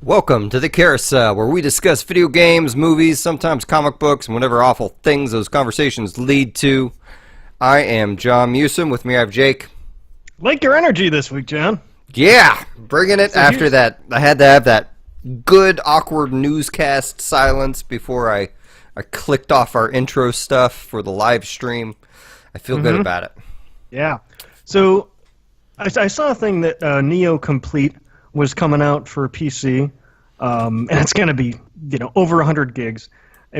Welcome to the Carousel, where we discuss video games, movies, sometimes comic books, and whatever awful things those conversations lead to. I am John MusiM. With me I have Jake. Like your energy this week, John. Yeah, bringing it after that. I had to have that good, awkward newscast silence before I clicked off our intro stuff for the live stream. I feel good about it. Yeah. So I saw a thing that Neo Complete was coming out for PC, and it's going to be, over 100 gigs,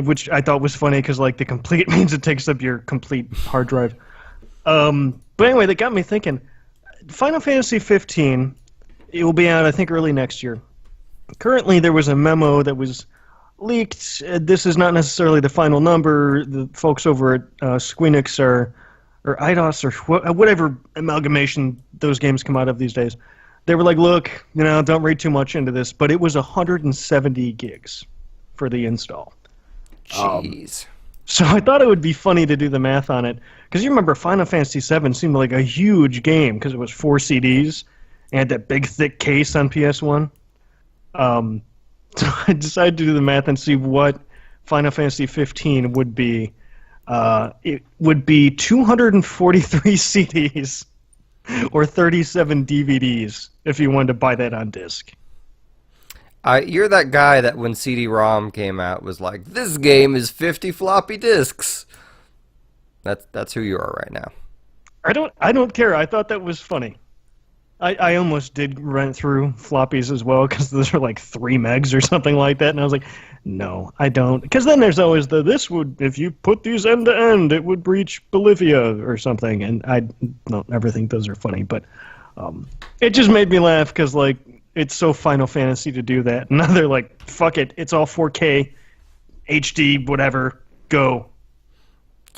which I thought was funny because, the complete means it takes up your complete hard drive. But anyway, that got me thinking. Final Fantasy 15, it will be out, I think, early next year. Currently, there was a memo that was leaked. This is not necessarily the final number. The folks over at Squeenix or IDOS or whatever amalgamation those games come out of these days, they were like, look, don't read too much into this, but it was 170 gigs for the install. Jeez. So I thought it would be funny to do the math on it, because you remember Final Fantasy VII seemed like a huge game because it was 4 CDs and had that big thick case on PS1. So I decided to do the math and see what Final Fantasy 15 would be. It would be 243 CDs or 37 DVDs if you wanted to buy that on disc. You're that guy that when CD-ROM came out was like, this game is 50 floppy disks. That's who you are right now. I don't care. I thought that was funny. I almost did run through floppies as well because those are like 3 megs or something like that, and I was like, no, I don't. Because then there's always if you put these end to end, it would breach Bolivia or something, and I don't ever think those are funny, but it just made me laugh because it's so Final Fantasy to do that. And now they're like, fuck it, it's all 4K, HD, whatever, go.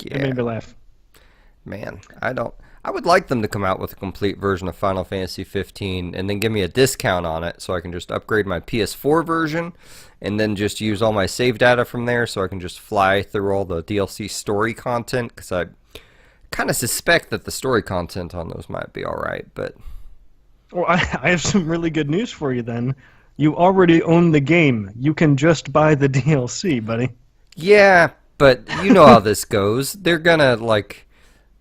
Yeah. It made me laugh. Man, I would like them to come out with a complete version of Final Fantasy 15 and then give me a discount on it so I can just upgrade my PS4 version and then just use all my save data from there so I can just fly through all the DLC story content, because I kind of suspect that the story content on those might be alright, but... Well, I have some really good news for you then. You already own the game. You can just buy the DLC, buddy. Yeah, but you know how this goes. They're gonna,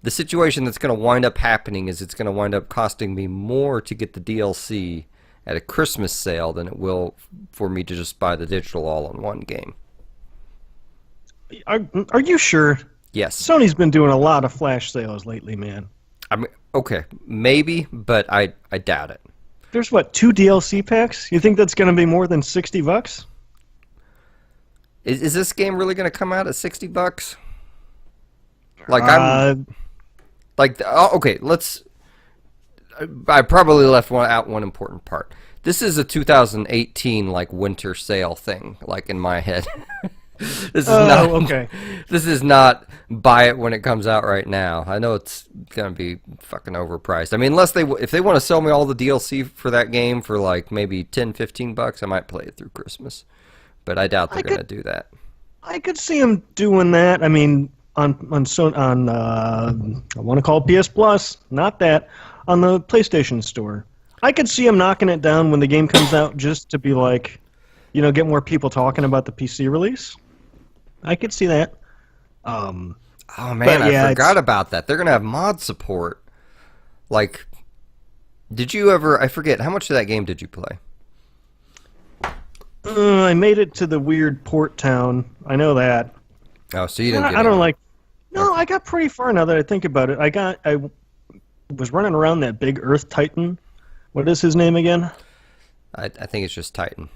the situation that's going to wind up happening is it's going to wind up costing me more to get the DLC at a Christmas sale than it will for me to just buy the digital all-in-one game. Are you sure? Yes. Sony's been doing a lot of flash sales lately, man. I mean, okay, maybe, but I doubt it. There's 2 DLC packs? You think that's going to be more than $60? Is this game really going to come out at $60? Okay, I probably left out one important part. This is a 2018 winter sale thing, in my head. This is not buy it when it comes out right now. I know it's gonna be fucking overpriced. I mean, if they want to sell me all the DLC for that game for maybe $10-15, I might play it through Christmas. But I doubt they're gonna do that. I could see them doing that. I mean, on I want to call it PS Plus, not that, on the PlayStation Store. I could see them knocking it down when the game comes out just to be get more people talking about the PC release. I could see that. Oh man, I forgot about that. They're gonna have mod support. Did you ever? I forget, how much of that game did you play? I made it to the weird port town. I know that. Oh, so you didn't. No, I got pretty far now that I think about it. I was running around that big Earth Titan. What is his name again? I think it's just Titan.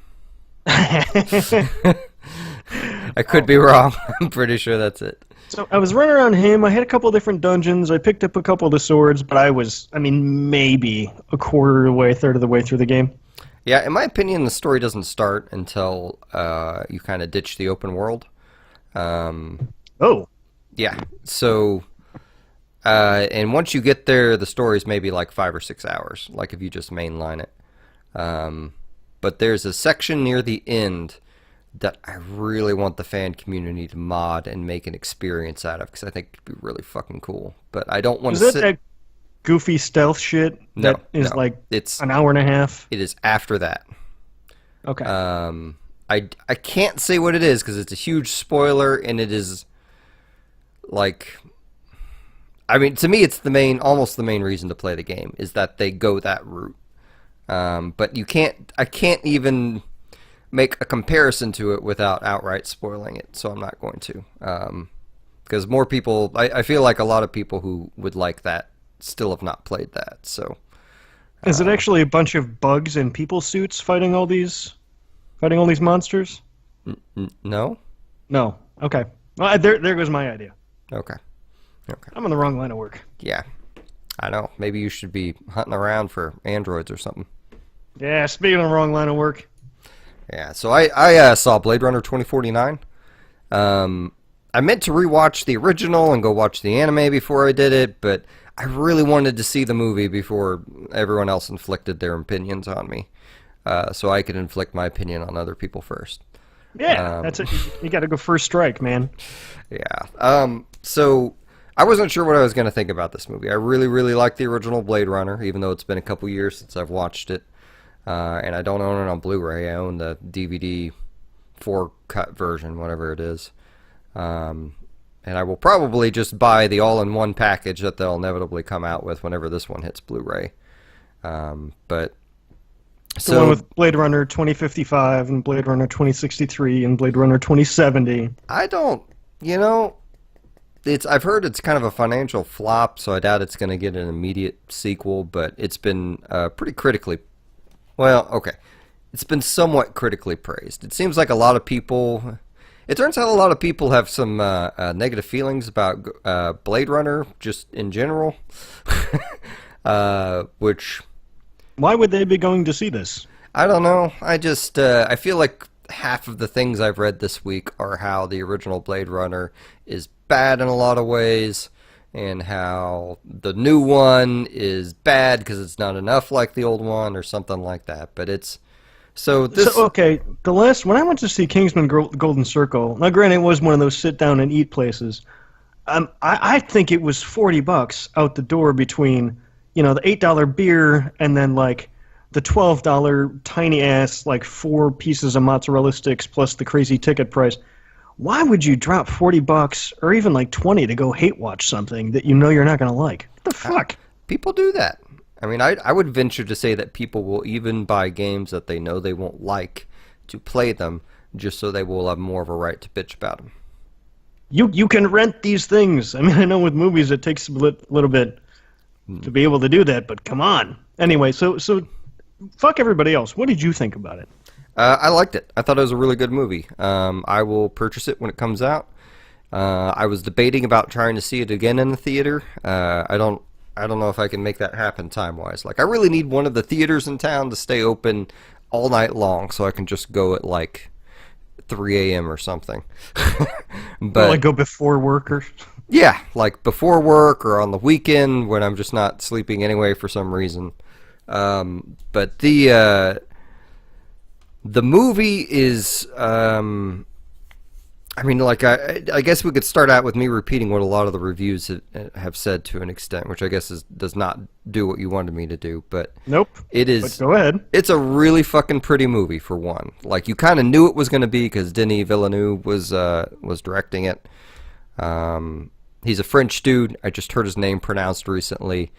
I could be wrong. I'm pretty sure that's it. So I was running around him. I had a couple of different dungeons. I picked up a couple of the swords, but maybe a quarter of the way, third of the way through the game. Yeah, in my opinion, the story doesn't start until you kind of ditch the open world. Oh. Yeah, so, and once you get there, the story's maybe 5 or 6 hours, if you just mainline it. But there's a section near the end that I really want the fan community to mod and make an experience out of, because I think it'd be really fucking cool. But I don't want to sit... Is that goofy stealth shit that is it's an hour and a half? It is after that. Okay. I can't say what it is because it's a huge spoiler, and it is like, I mean, to me, it's almost the main reason to play the game is that they go that route. But I can't even make a comparison to it without outright spoiling it, so I'm not going to. Because more people, I feel like a lot of people who would like that still have not played that. So, is it actually a bunch of bugs in people suits fighting all these monsters? No. No. Okay. Well, there goes my idea. Okay. Okay. I'm on the wrong line of work. Yeah. I know. Maybe you should be hunting around for androids or something. Yeah. Speaking of the wrong line of work. Yeah. So I saw Blade Runner 2049. I meant to rewatch the original and go watch the anime before I did it, but I really wanted to see the movie before everyone else inflicted their opinions on me, so I could inflict my opinion on other people first. Yeah, that's it. You got to go first strike, man. Yeah. So I wasn't sure what I was going to think about this movie. I really, really like the original Blade Runner, even though it's been a couple years since I've watched it, and I don't own it on Blu-ray. I own the DVD 4-cut version, whatever it is. And I will probably just buy the all-in-one package that they'll inevitably come out with whenever this one hits Blu-ray. But the one with Blade Runner 2055 and Blade Runner 2063 and Blade Runner 2070. I don't, I've heard it's kind of a financial flop, so I doubt it's going to get an immediate sequel. But it's been pretty critically, it's been somewhat critically praised. It seems like a lot of people. It turns out a lot of people have some negative feelings about Blade Runner just in general, which... Why would they be going to see this? I don't know. I feel like half of the things I've read this week are how the original Blade Runner is bad in a lot of ways, and how the new one is bad because it's not enough like the old one, or something like that. But it's... okay, the last when I went to see Kingsman Golden Circle, now granted it was one of those sit down and eat places. I think it was $40 out the door between the $8 beer and then like the $12 tiny ass like 4 pieces of mozzarella sticks plus the crazy ticket price. Why would you drop $40 or even like 20 to go hate watch something that you know you're not gonna like? What the fuck? People do that. I mean, I would venture to say that people will even buy games that they know they won't like to play them just so they will have more of a right to bitch about them. You can rent these things. I mean, I know with movies it takes a little bit to be able to do that, but come on. Anyway, so fuck everybody else. What did you think about it? I liked it. I thought it was a really good movie. I will purchase it when it comes out. I was debating about trying to see it again in the theater. I don't know if I can make that happen time-wise. Like, I really need one of the theaters in town to stay open all night long so I can just go at, like, 3 a.m. or something. But like go before work or... Yeah, like before work or on the weekend when I'm just not sleeping anyway for some reason. But the movie is... I mean, like, I guess we could start out with me repeating what a lot of the reviews have said to an extent, which I guess does not do what you wanted me to do, but... Nope. It is... But go ahead. It's a really fucking pretty movie, for one. Like, you kind of knew it was going to be, because Denis Villeneuve was directing it. He's a French dude. I just heard his name pronounced recently,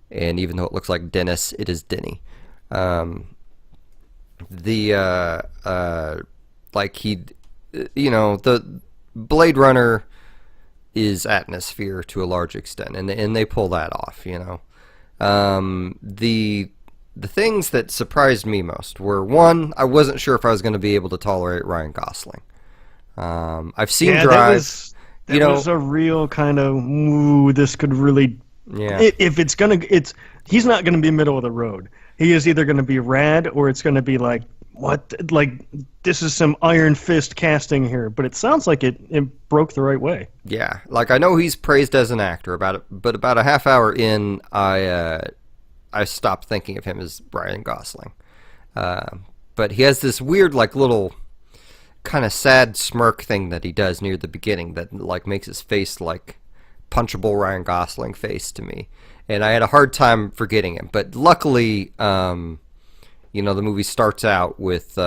and even though it looks like Dennis, it is Denny. The Blade Runner is atmosphere to a large extent, and they pull that off, The things that surprised me most were, one, I wasn't sure if I was going to be able to tolerate Ryan Gosling. I've seen Drive. That was a real kind of, ooh, this could really... Yeah. If he's not going to be middle of the road. He is either going to be rad or it's going to be like, what? Like, this is some Iron Fist casting here, but it sounds like it broke the right way. Yeah, like, I know he's praised as an actor but about a half hour in, I stopped thinking of him as Ryan Gosling. But he has this weird, like, little kind of sad smirk thing that he does near the beginning that, like, makes his face like punchable Ryan Gosling face to me, and I had a hard time forgetting him. But luckily, You know, the movie starts out with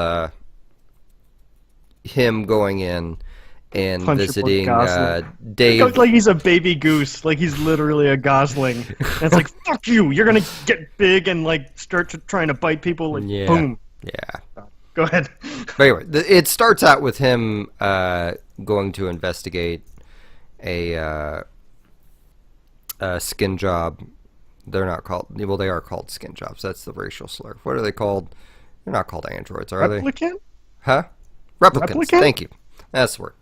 him going in and Punchable visiting Gosling. Dave. Like he's a baby goose. Like he's literally a gosling. And it's like, fuck you. You're gonna get big and like start trying to bite people. Like, Yeah. boom. Yeah. Go ahead. But anyway, it starts out with him going to investigate a skin job. They're not called. Well, they are called skin jobs. That's the racial slur. What are they called? They're not called androids, are they? Replicant? Huh? Replicants. Thank you. That's the word.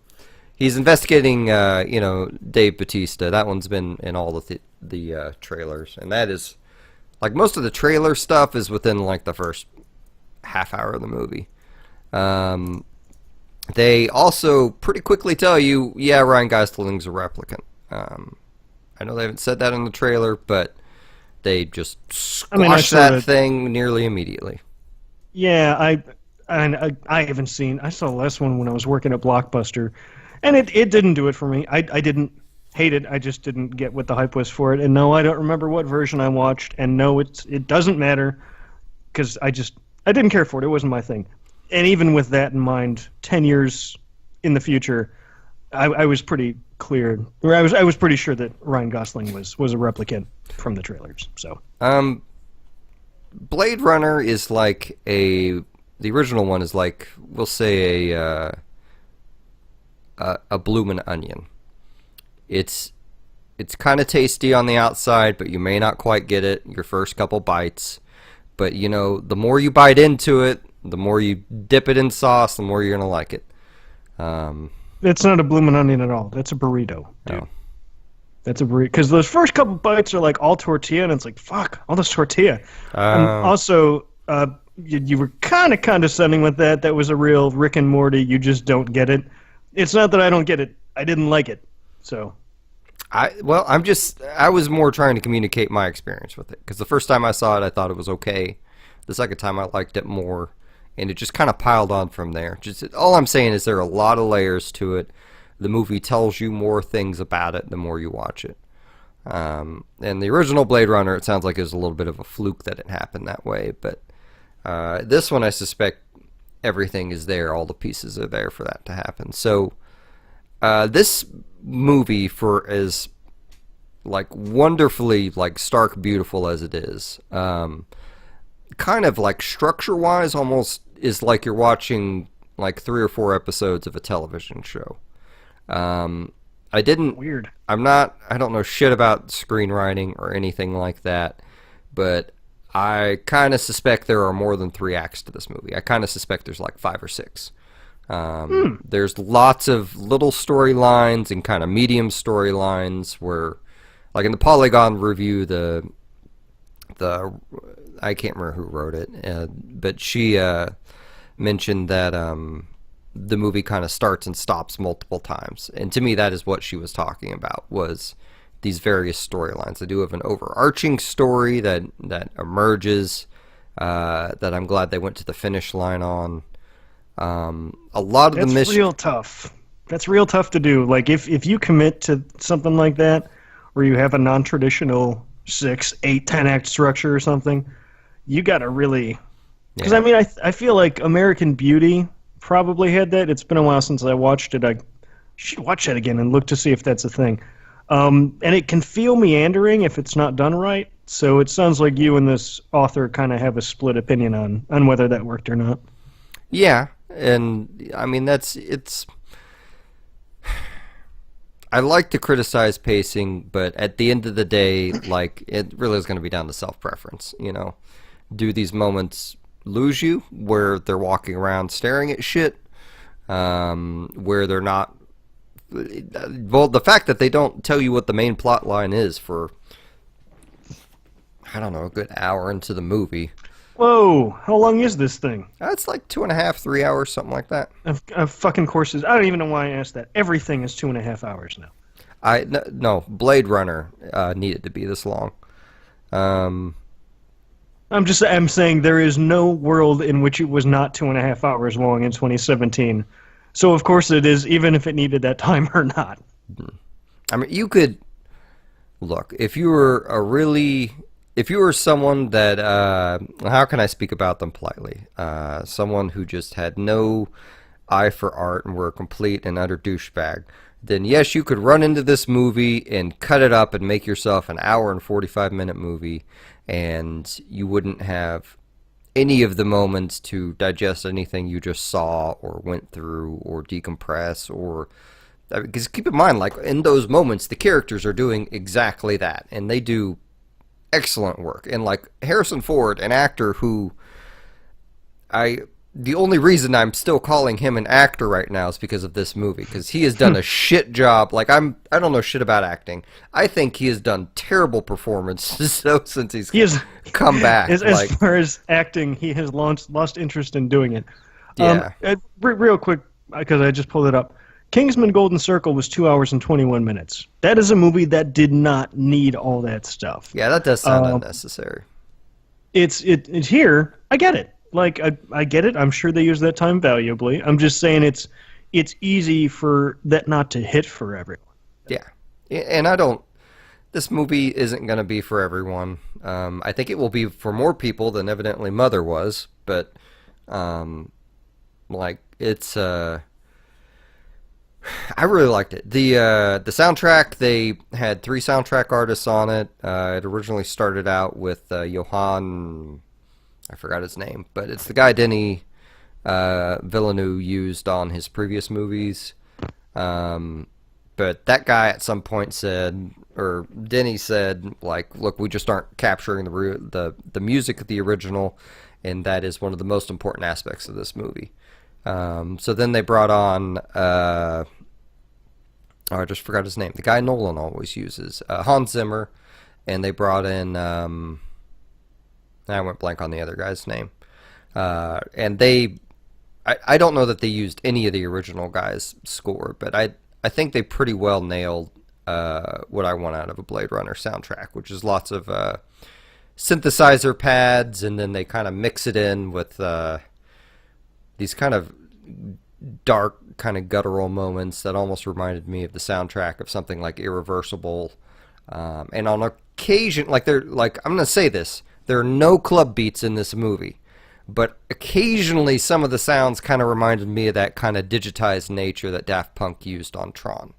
He's investigating, Dave Bautista. That one's been in all the trailers, and that is like most of the trailer stuff is within like the first half hour of the movie. They also pretty quickly tell you, yeah, Ryan Gosling's a replicant. I know they haven't said that in the trailer, but they just squash that thing nearly immediately. Yeah, I haven't seen. I saw the last one when I was working at Blockbuster, and it didn't do it for me. I didn't hate it. I just didn't get what the hype was for it. And no, I don't remember what version I watched. And no, it doesn't matter because I didn't care for it. It wasn't my thing. And even with that in mind, 10 years in the future, I was pretty clear, or I was pretty sure that Ryan Gosling was a replicant from the trailers. So, Blade Runner is like the original one is like, we'll say a bloomin' onion. It's kind of tasty on the outside, but you may not quite get it your first couple bites. But you know, the more you bite into it, the more you dip it in sauce, the more you're gonna like it. It's not a bloomin' onion at all. That's a burrito, dude. Oh. That's a burrito. Because those first couple bites are like all tortilla, and it's like, fuck, all this tortilla. And also, you were kind of condescending with that. That was a real Rick and Morty, you just don't get it. It's not that I don't get it. I didn't like it. So. I was more trying to communicate my experience with it. Because the first time I saw it, I thought it was okay. The second time, I liked it more. And it just kind of piled on from there. Just all I'm saying is there are a lot of layers to it. The movie tells you more things about it the more you watch it. And the original Blade Runner, it sounds like it was a little bit of a fluke that it happened that way. But this one, I suspect everything is there. All the pieces are there for that to happen. So this movie, for as like wonderfully like stark beautiful as it is, kind of like structure-wise almost is like you're watching like 3 or 4 episodes of a television show. I don't know shit about screenwriting or anything like that, but I kind of suspect there are more than 3 acts to this movie. I kind of suspect there's like 5 or 6. There's lots of little storylines and kind of medium storylines where, like in the Polygon review, the I can't remember who wrote it, but she mentioned that the movie kind of starts and stops multiple times. And to me, that is what she was talking about, was these various storylines. They do have an overarching story that emerges, that I'm glad they went to the finish line on. A lot of the missions... That's real tough. That's real tough to do. Like, if you commit to something like that, where you have a non-traditional 6, 8, 10-act structure or something, you got to really... Because, I mean, I feel like American Beauty probably had that. It's been a while since I watched it. I should watch that again and look to see if that's a thing. And it can feel meandering if it's not done right. So it sounds like you and this author kind of have a split opinion on whether that worked or not. Yeah, and, I mean, it's... I like to criticize pacing, but at the end of the day, like, it really is going to be down to self-preference, you know? Do these moments lose you, where they're walking around staring at shit, where they're not... Well, the fact that they don't tell you what the main plot line is for, I don't know, a good hour into the movie. Whoa, how long is this thing? It's like 2.5, 3 hours, something like that. Fucking courses. I don't even know why I asked that. Everything is 2.5 hours now. No, Blade Runner needed to be this long. I'm saying there is no world in which it was not 2.5 hours long in 2017. So of course it is, even if it needed that time or not. I mean, you could look, if you were a really if you were someone that, how can I speak about them politely? Someone who just had no eye for art and were a complete and utter douchebag, then yes, you could run into this movie and cut it up and make yourself an hour and 45-minute movie, and you wouldn't have any of the moments to digest anything you just saw or went through or decompress or because keep in mind, like in those moments, the characters are doing exactly that, and they do excellent work. And like Harrison Ford, an actor who the only reason I'm still calling him an actor right now is because of this movie, because he has done a shit job. Like I don't know shit about acting. I think he has done terrible performances since he's come back. As far as acting, he has lost interest in doing it. Yeah. Real quick, because I just pulled it up. Kingsman Golden Circle was 2 hours and 21 minutes. That is a movie that did not need all that stuff. Yeah, that does sound unnecessary. It's here. I get it. Like I get it. I'm sure they use that time valuably. I'm just saying it's easy for that not to hit for everyone. Yeah, and this movie isn't going to be for everyone. I think it will be for more people than evidently Mother was, but like it's I really liked it. The soundtrack, they had 3 soundtrack artists on it. It originally started out with Johann, I forgot his name, but it's the guy Denis Villeneuve used on his previous movies. But that guy at some point said, or Denis said, like, look, we just aren't capturing the music of the original, and that is one of the most important aspects of this movie. So then they brought on, I just forgot his name. The guy Nolan always uses, Hans Zimmer, and they brought in, I went blank on the other guy's name. And I don't know that they used any of the original guy's score, but I think they pretty well nailed what I want out of a Blade Runner soundtrack, which is lots of synthesizer pads, and then they kind of mix it in with these kind of dark, kind of guttural moments that almost reminded me of the soundtrack of something like Irreversible. And on occasion, I'm going to say this, there are no club beats in this movie, but occasionally some of the sounds kind of reminded me of that kind of digitized nature that Daft Punk used on Tron.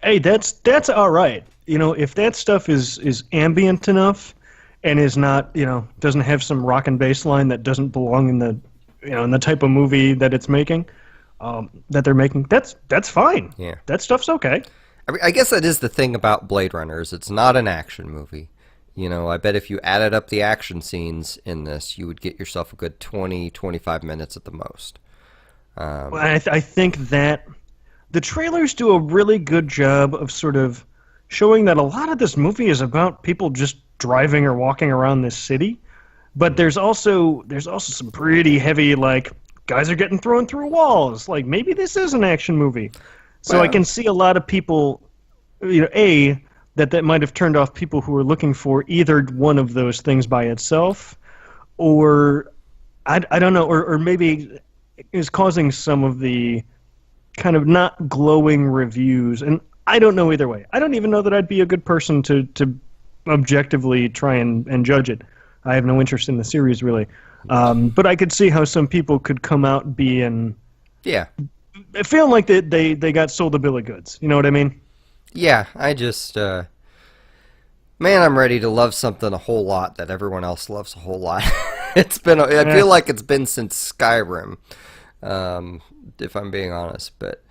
Hey, that's all right. You know, if that stuff is ambient enough and is not, doesn't have some rock and bass line that doesn't belong in the type of movie that it's making, that they're making, that's fine. Yeah. That stuff's okay. I guess that is the thing about Blade Runner, is it's not an action movie. I bet if you added up the action scenes in this, you would get yourself a good 20, 25 minutes at the most. Well, I think that the trailers do a really good job of sort of showing that a lot of this movie is about people just driving or walking around this city. But there's also some pretty heavy, like, guys are getting thrown through walls. Like, maybe this is an action movie. So I can see a lot of people, that might have turned off people who were looking for either one of those things by itself, or I don't know, or maybe is causing some of the kind of not glowing reviews. And I don't know either way. I don't even know that I'd be a good person to objectively try and judge it. I have no interest in the series, really. But I could see how some people could come out being... Yeah. Feeling like they got sold a bill of goods. You know what I mean? Yeah, I just... man, I'm ready to love something a whole lot that everyone else loves a whole lot. I feel like it's been since Skyrim, if I'm being honest. But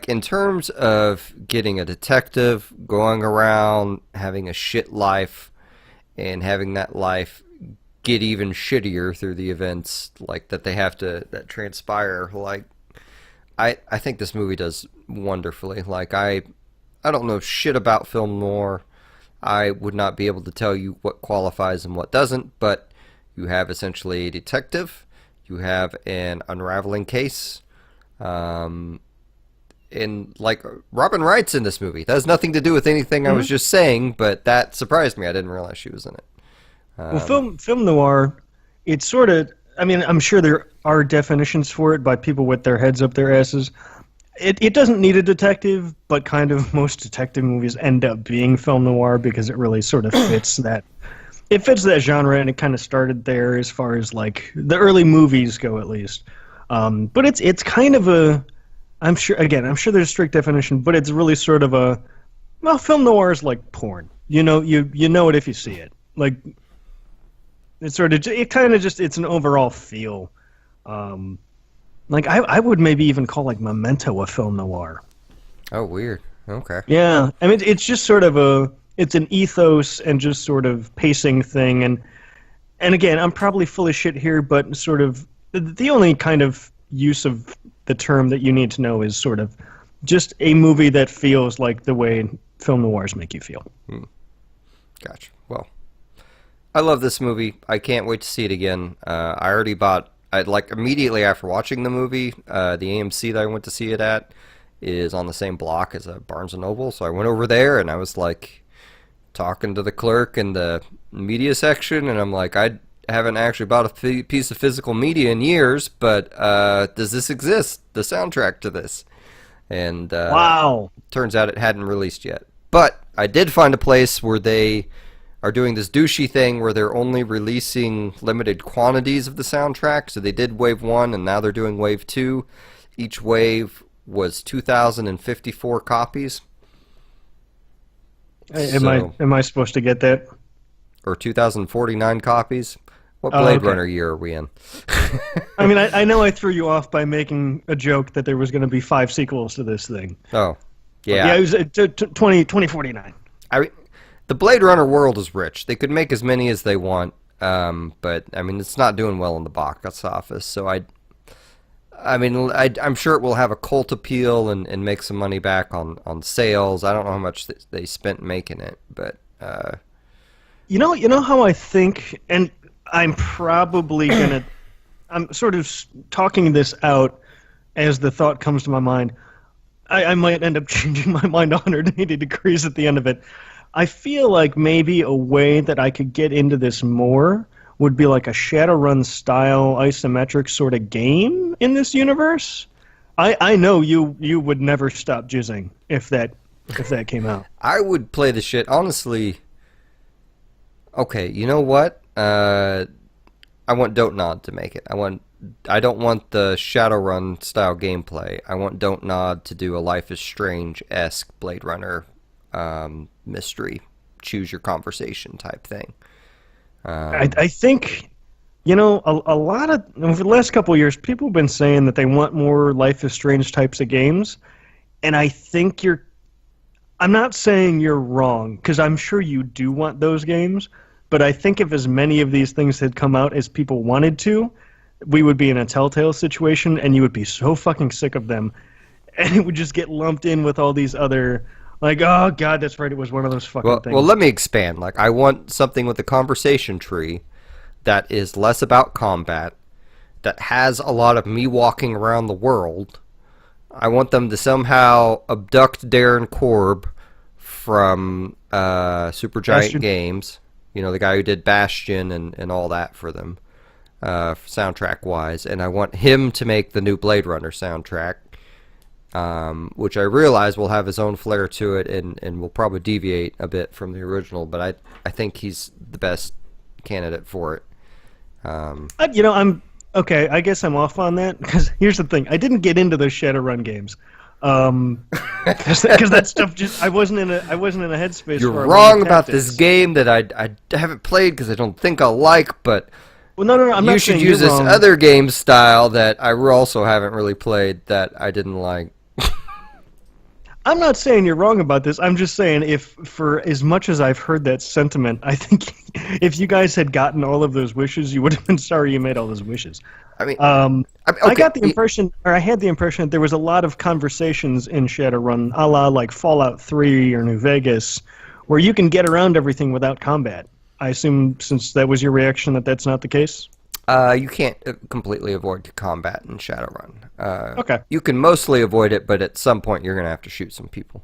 in terms of getting a detective, going around, having a shit life, and having that life get even shittier through the events that transpire, I think this movie does wonderfully. I don't know shit about film noir. I would not be able to tell you what qualifies and what doesn't, but you have essentially a detective, you have an unraveling case, and Robin Wright's in this movie. That has nothing to do with anything I was just saying, but that surprised me. I didn't realize she was in it. Well, film noir, it's sort of... I mean, I'm sure there are definitions for it by people with their heads up their asses. it doesn't need a detective, but kind of most detective movies end up being film noir because it really sort of fits that. It fits that genre, and it kind of started there as far as like the early movies go, at least. But it's kind of a. I'm sure there's a strict definition, but it's really sort of a. Well, film noir is like porn. You know it if you see it. Like it's it's an overall feel. Like I would maybe even call like Memento a film noir. Oh, weird. Okay. Yeah, I mean it's just sort of it's an ethos and just sort of pacing thing, and again I'm probably full of shit here, but sort of the only kind of use of the term that you need to know is sort of just a movie that feels like the way film noirs make you feel. Gotcha. Well, I love this movie. I can't wait to see it again. I already bought. Like immediately after watching the movie, the AMC that I went to see it at is on the same block as a Barnes and Noble, so I went over there and I was like talking to the clerk in the media section, and I'm like, I haven't actually bought a piece of physical media in years, but does this exist? The soundtrack to this? And wow, turns out it hadn't released yet. But I did find a place where they are doing this douchey thing where they're only releasing limited quantities of the soundtrack. So they did Wave 1, and now they're doing Wave 2. Each wave was 2,054 copies. Am I supposed to get that? Or 2,049 copies? What Blade Runner year are we in? I mean, I know I threw you off by making a joke that there was going to be 5 sequels to this thing. Oh, yeah. Yeah, it was 2049. The Blade Runner world is rich. They could make as many as they want, but I mean, it's not doing well in the box office. So I'm sure it will have a cult appeal and make some money back on sales. I don't know how much they spent making it, but you know how I think, and I'm probably gonna. I'm sort of talking this out as the thought comes to my mind. I might end up changing my mind 180 degrees at the end of it. I feel like maybe a way that I could get into this more would be like a Shadowrun style isometric sort of game in this universe. I know you would never stop jizzing if that came out. I would play the shit, honestly. Okay, you know what? I want Don't Nod to make it. I don't want the Shadowrun style gameplay. I want Don't Nod to do a Life is Strange-esque Blade Runner mystery, choose your conversation type thing. I think, a lot of, over the last couple of years, people have been saying that they want more Life is Strange types of games, and I think I'm not saying you're wrong, because I'm sure you do want those games, but I think if as many of these things had come out as people wanted to, we would be in a Telltale situation, and you would be so fucking sick of them, and it would just get lumped in with all these other... Like, oh, God, that's right, it was one of those fucking things. Well, let me expand. Like, I want something with a conversation tree that is less about combat, that has a lot of me walking around the world. I want them to somehow abduct Darren Korb from Supergiant Bastion. Games. You know, the guy who did Bastion and all that for them, soundtrack-wise. And I want him to make the new Blade Runner soundtrack. Which I realize will have his own flair to it and will probably deviate a bit from the original, but I think he's the best candidate for it. I'm okay. I guess I'm off on that because here's the thing: I didn't get into those Shadowrun games because that stuff just I wasn't in a headspace. You're for wrong about this game that I haven't played because I don't think I'll like, but. Well, no, I'm not you should saying use you're this wrong. other game style that I also haven't really played that I didn't like. I'm not saying you're wrong about this. I'm just saying if, for as much as I've heard that sentiment, I think if you guys had gotten all of those wishes, you would have been sorry you made all those wishes. I mean, okay. I got the impression, or I had the impression that there was a lot of conversations in Shadowrun, a la like Fallout 3 or New Vegas, where you can get around everything without combat. I assume, since that was your reaction, that that's not the case? You can't completely avoid combat in Shadowrun. Okay. You can mostly avoid it, but at some point you're going to have to shoot some people.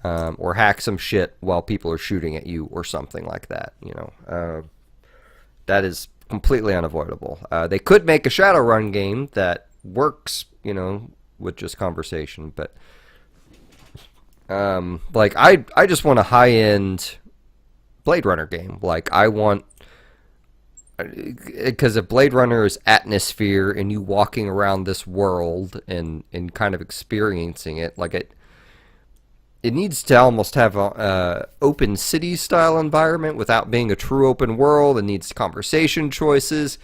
Or hack some shit while people are shooting at you or something like that. That is completely unavoidable. They could make a Shadowrun game that works, with just conversation. But like I just want a high end Blade Runner game. Like I want, because if Blade Runner is atmosphere and you walking around this world and kind of experiencing it, like it needs to almost have a open city style environment without being a true open world. It needs conversation choices.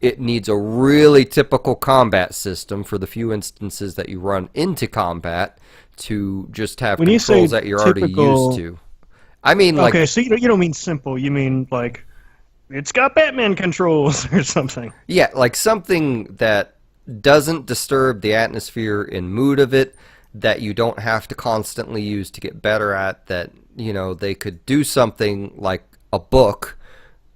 It needs a really typical combat system for the few instances that you run into combat to just have when controls that you're already used to. I mean, like, okay, so you don't mean simple. You mean like it's got Batman controls or something. Yeah, like something that doesn't disturb the atmosphere and mood of it, that you don't have to constantly use to get better at, that, you know, they could do something like a book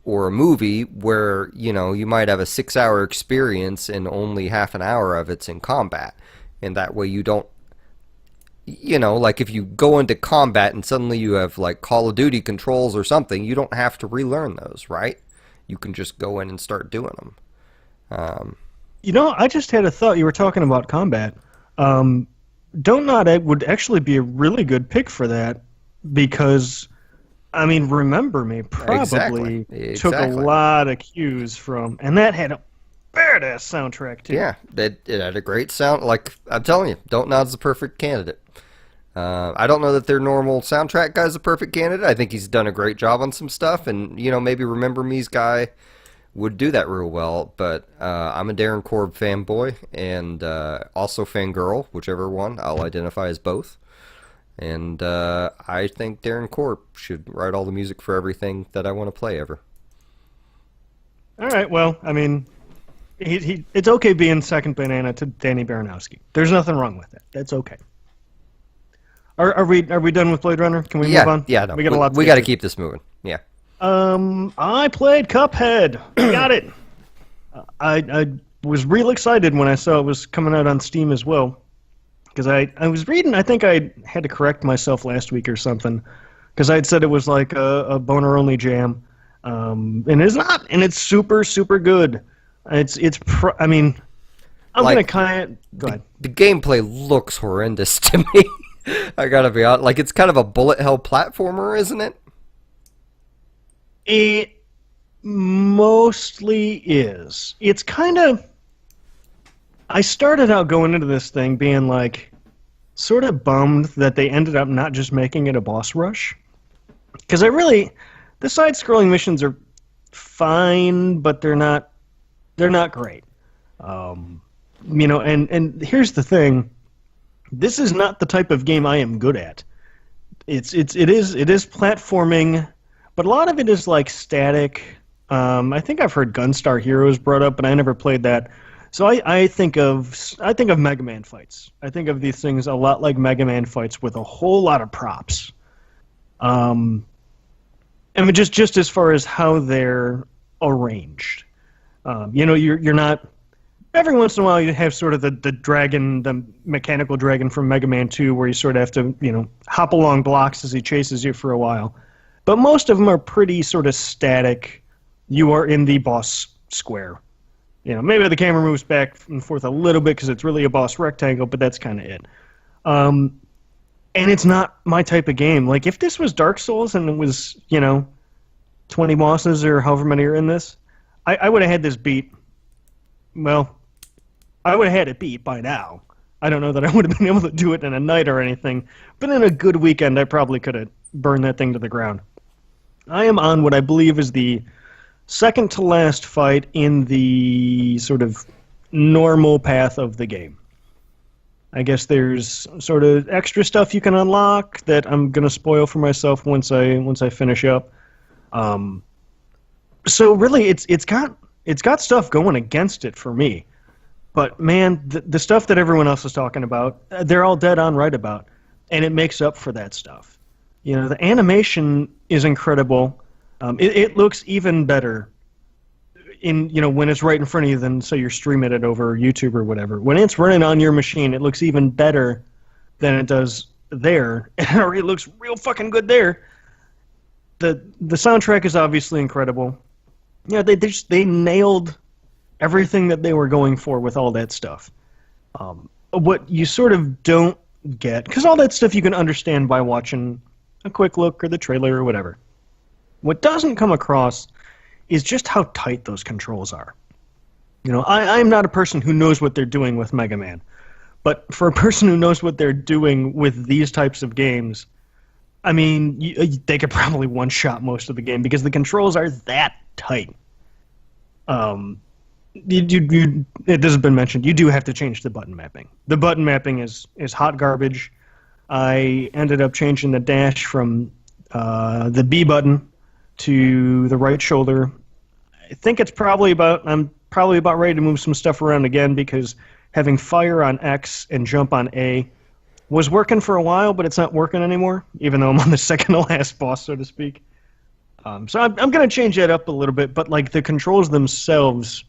or a movie where, you know, you might have a 6-hour experience and only half an hour of it's in combat. And that way you don't, you know, like if you go into combat and suddenly you have like Call of Duty controls or something, you don't have to relearn those, right? You can just go in and start doing them. You know, I just had a thought. You were talking about combat. Don't Nod Egg would actually be a really good pick for that because, I mean, Remember Me probably took a lot of cues from, and that had a badass soundtrack too. Yeah, it had a great sound. Like, I'm telling you, Don't Nod's the perfect candidate. I don't know that their normal soundtrack guy's a perfect candidate. I think he's done a great job on some stuff, and, you know, maybe Remember Me's guy would do that real well, but I'm a Darren Korb fanboy and also fangirl, whichever one. I'll identify as both. And I think Darren Korb should write all the music for everything that I want to play ever. All right, well, I mean, it's okay being second banana to Danny Baranowski. There's nothing wrong with that. That's okay. Are we done with Blade Runner? Can we move on? Yeah, no. We got a lot. We got to keep this moving. Yeah. I played Cuphead. I got it. I was real excited when I saw it was coming out on Steam as well. Because I was reading, I think I had to correct myself last week or something. Because I had said it was like a boner-only jam. And it's not. And it's super, super good. I mean, I'm like, going to kind of... Go ahead. The gameplay looks horrendous to me. I gotta be honest. Like, it's kind of a bullet hell platformer, isn't it? It mostly is. It's kind of... I started out going into this thing being, like, sort of bummed that they ended up not just making it a boss rush. Because the side-scrolling missions are fine, but they're not great. You know, and here's the thing. This is not the type of game I am good at. It is platforming, but a lot of it is like static. I think I've heard Gunstar Heroes brought up, but I never played that. So I think of Mega Man fights. I think of these things a lot like Mega Man fights with a whole lot of props. I mean, just as far as how they're arranged. You know, you're not. Every once in a while, you have sort of the dragon, the mechanical dragon from Mega Man 2, where you sort of have to, you know, hop along blocks as he chases you for a while. But most of them are pretty sort of static. You are in the boss square. You know, maybe the camera moves back and forth a little bit because it's really a boss rectangle, but that's kind of it. And it's not my type of game. Like, if this was Dark Souls and it was, you know, 20 bosses or however many are in this, I would have had this beat. Well, I would have had it beat by now. I don't know that I would have been able to do it in a night or anything, but in a good weekend, I probably could have burned that thing to the ground. I am on what I believe is the second to last fight in the sort of normal path of the game. I guess there's sort of extra stuff you can unlock that I'm going to spoil for myself once I finish up. So really, it's got stuff going against it for me. But, man, the stuff that everyone else is talking about, they're all dead on right about. And it makes up for that stuff. You know, the animation is incredible. It looks even better when it's right in front of you than, say, you're streaming it over YouTube or whatever. When it's running on your machine, it looks even better than it does there. And it looks real fucking good there. The soundtrack is obviously incredible. Yeah, they nailed everything that they were going for with all that stuff. what you sort of don't get, because all that stuff you can understand by watching a quick look or the trailer or whatever. What doesn't come across is just how tight those controls are. You know, I'm not a person who knows what they're doing with Mega Man, but for a person who knows what they're doing with these types of games, I mean, they could probably one-shot most of the game because the controls are that tight. This has been mentioned. You do have to change the button mapping. The button mapping is hot garbage. I ended up changing the dash from the B button to the right shoulder. I think I'm probably about ready to move some stuff around again because having fire on X and jump on A was working for a while, but it's not working anymore, even though I'm on the second to last boss, so to speak. So I'm going to change that up a little bit, but like the controls themselves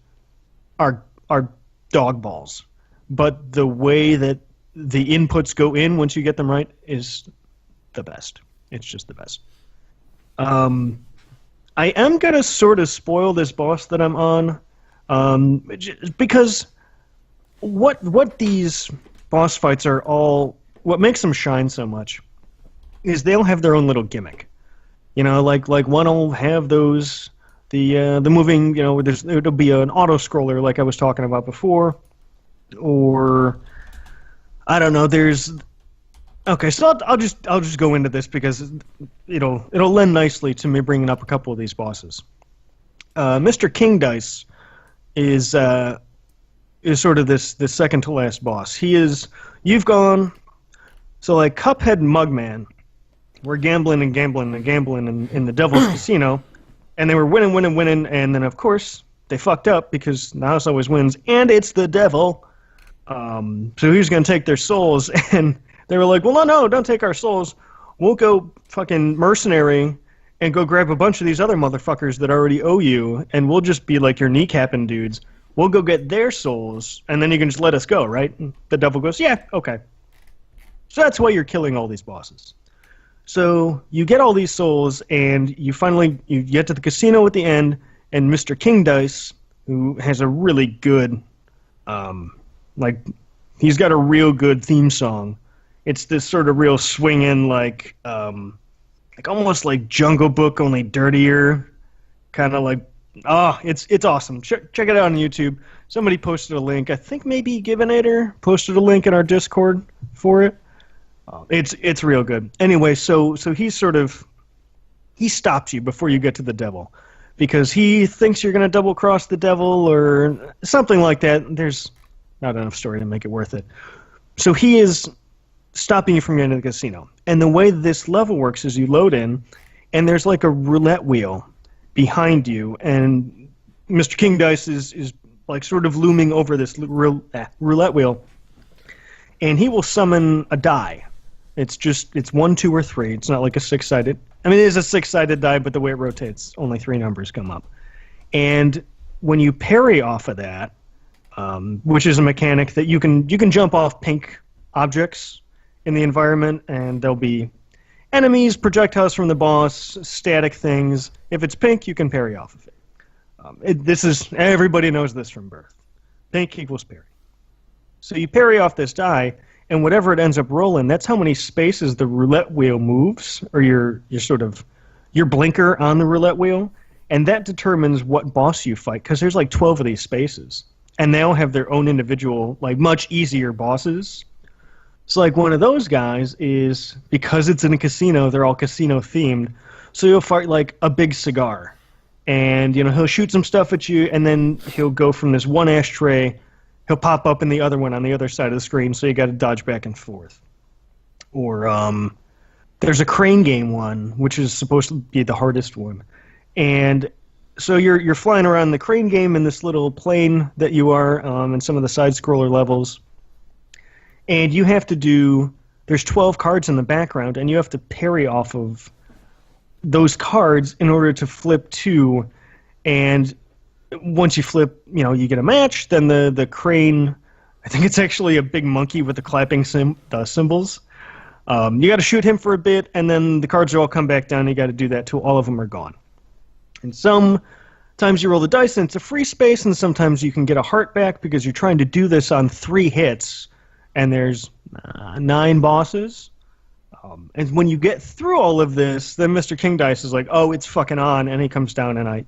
are dog balls. But the way that the inputs go in once you get them right is the best. It's just the best. I am going to sort of spoil this boss that I'm on, because what these boss fights are all, what makes them shine so much is they'll have their own little gimmick. You know, like one will have those, the moving, you know, it'll be an auto scroller like I was talking about before, or I don't know. Okay, so I'll just go into this because it'll lend nicely to me bringing up a couple of these bosses. Mr. King Dice is sort of this second to last boss. You've gone, so like Cuphead and Mugman were gambling and gambling and gambling in the Devil's Casino, and they were winning, and then of course they fucked up because the house always wins, and it's the devil. So he's gonna take their souls, and they were like, well, no, don't take our souls. We'll go fucking mercenary and go grab a bunch of these other motherfuckers that already owe you, and we'll just be like your kneecapping dudes. We'll go get their souls, and then you can just let us go, right? And the devil goes, yeah, okay. So that's why you're killing all these bosses. So you get all these souls, and you get to the casino at the end, and Mr. King Dice, who has a really good, he's got a real good theme song. It's this sort of real swinging, like almost like Jungle Book, only dirtier, kind of like, it's awesome. Check it out on YouTube. Somebody posted a link. I think maybe Givinator posted a link in our Discord for it. It's real good. Anyway, so he stops you before you get to the devil because he thinks you're going to double cross the devil or something like that. There's not enough story to make it worth it. So he is stopping you from getting to the casino. And the way this level works is you load in, and there's like a roulette wheel behind you, and Mr. King Dice is like sort of looming over this roulette wheel, and he will summon a die. It's 1, 2, or 3. It's not like a 6-sided. I mean, it is a 6-sided die, but the way it rotates, only 3 numbers come up. And when you parry off of that, which is a mechanic that you can jump off pink objects in the environment, and there'll be enemies, projectiles from the boss, static things. If it's pink, you can parry off of it. Everybody knows this from birth. Pink equals parry. So you parry off this die, and whatever it ends up rolling, that's how many spaces the roulette wheel moves, or your blinker on the roulette wheel, and that determines what boss you fight, because there's like 12 of these spaces, and they all have their own individual, like much easier bosses. So like one of those guys is, because it's in a casino, they're all casino themed, so you'll fight like a big cigar, and he'll shoot some stuff at you, and then he'll go from this one ashtray, he'll pop up in the other one on the other side of the screen, so you got to dodge back and forth. Or there's a crane game one, which is supposed to be the hardest one, and so you're flying around the crane game in this little plane that you are in some of the side scroller levels, and you have to there's 12 cards in the background, and you have to parry off of those cards in order to flip 2, and once you flip, you get a match, then the crane, I think it's actually a big monkey with the clapping cymbals. You got to shoot him for a bit, and then the cards will all come back down, and you got to do that till all of them are gone. And sometimes you roll the dice, and it's a free space, and sometimes you can get a heart back because you're trying to do this on 3 hits, and there's 9 bosses. And when you get through all of this, then Mr. King Dice is like, oh, it's fucking on, and he comes down, and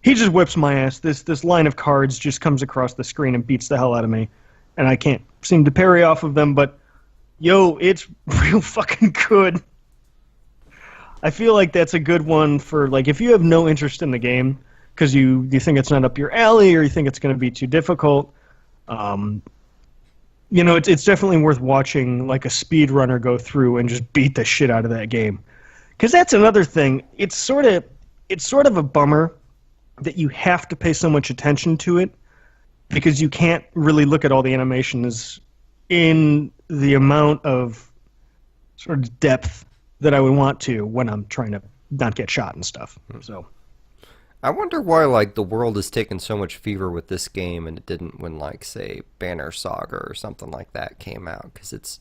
he just whips my ass. This line of cards just comes across the screen and beats the hell out of me, and I can't seem to parry off of them, but yo, it's real fucking good. I feel like that's a good one for, like, if you have no interest in the game, because you think it's not up your alley, or you think it's going to be too difficult, it's definitely worth watching, like, a speedrunner go through and just beat the shit out of that game. Because that's another thing. It's sort of a bummer that you have to pay so much attention to it, because you can't really look at all the animations in the amount of sort of depth that I would want to when I'm trying to not get shot and stuff. So I wonder why, like, the world has taken so much fever with this game and it didn't when, like, say, Banner Saga or something like that came out. Because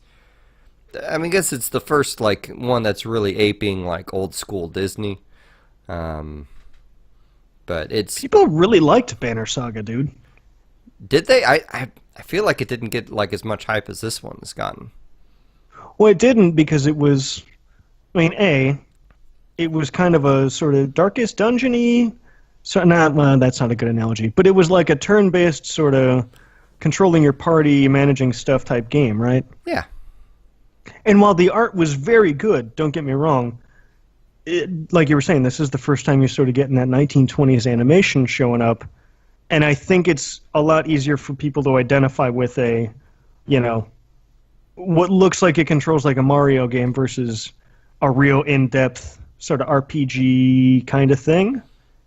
I guess it's the first, like, one that's really aping, like, old school Disney. But it's... People really liked Banner Saga, dude. Did they? I feel like it didn't get, like, as much hype as this one has gotten. Well, it didn't because it was... it was kind of a sort of Darkest Dungeon-y... So, that's not a good analogy, but it was like a turn-based sort of controlling your party, managing stuff type game, right? Yeah. And while the art was very good, don't get me wrong, like you were saying, this is the first time you're sort of getting that 1920s animation showing up, and I think it's a lot easier for people to identify with what looks like it controls like a Mario game versus a real in-depth sort of RPG kind of thing.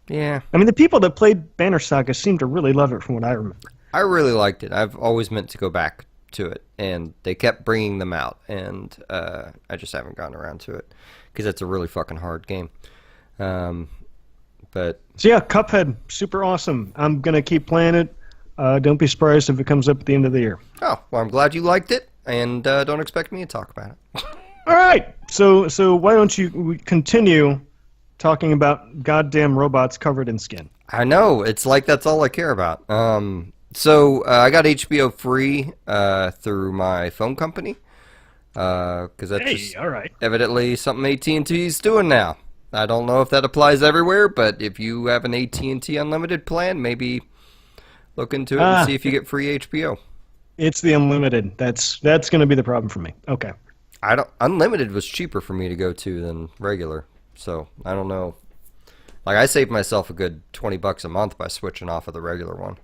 Yeah. I mean, the people that played Banner Saga seem to really love it from what I remember. I really liked it. I've always meant to go back to it, and they kept bringing them out, and I just haven't gotten around to it because it's a really fucking hard game. So yeah, Cuphead, super awesome. I'm going to keep playing it. Don't be surprised if it comes up at the end of the year. Oh, well, I'm glad you liked it, and don't expect me to talk about it. All right. So why don't you continue talking about goddamn robots covered in skin? I know. It's like that's all I care about. So I got HBO free through my phone company because that's just all right. evidently something AT&T's doing now. I don't know if that applies everywhere, but if you have an AT&T unlimited plan, maybe look into it and see if you get free HBO. It's the unlimited. That's going to be the problem for me. Okay. Unlimited was cheaper for me to go to than regular. So, I don't know. Like, I saved myself a good $20 a month by switching off of the regular one.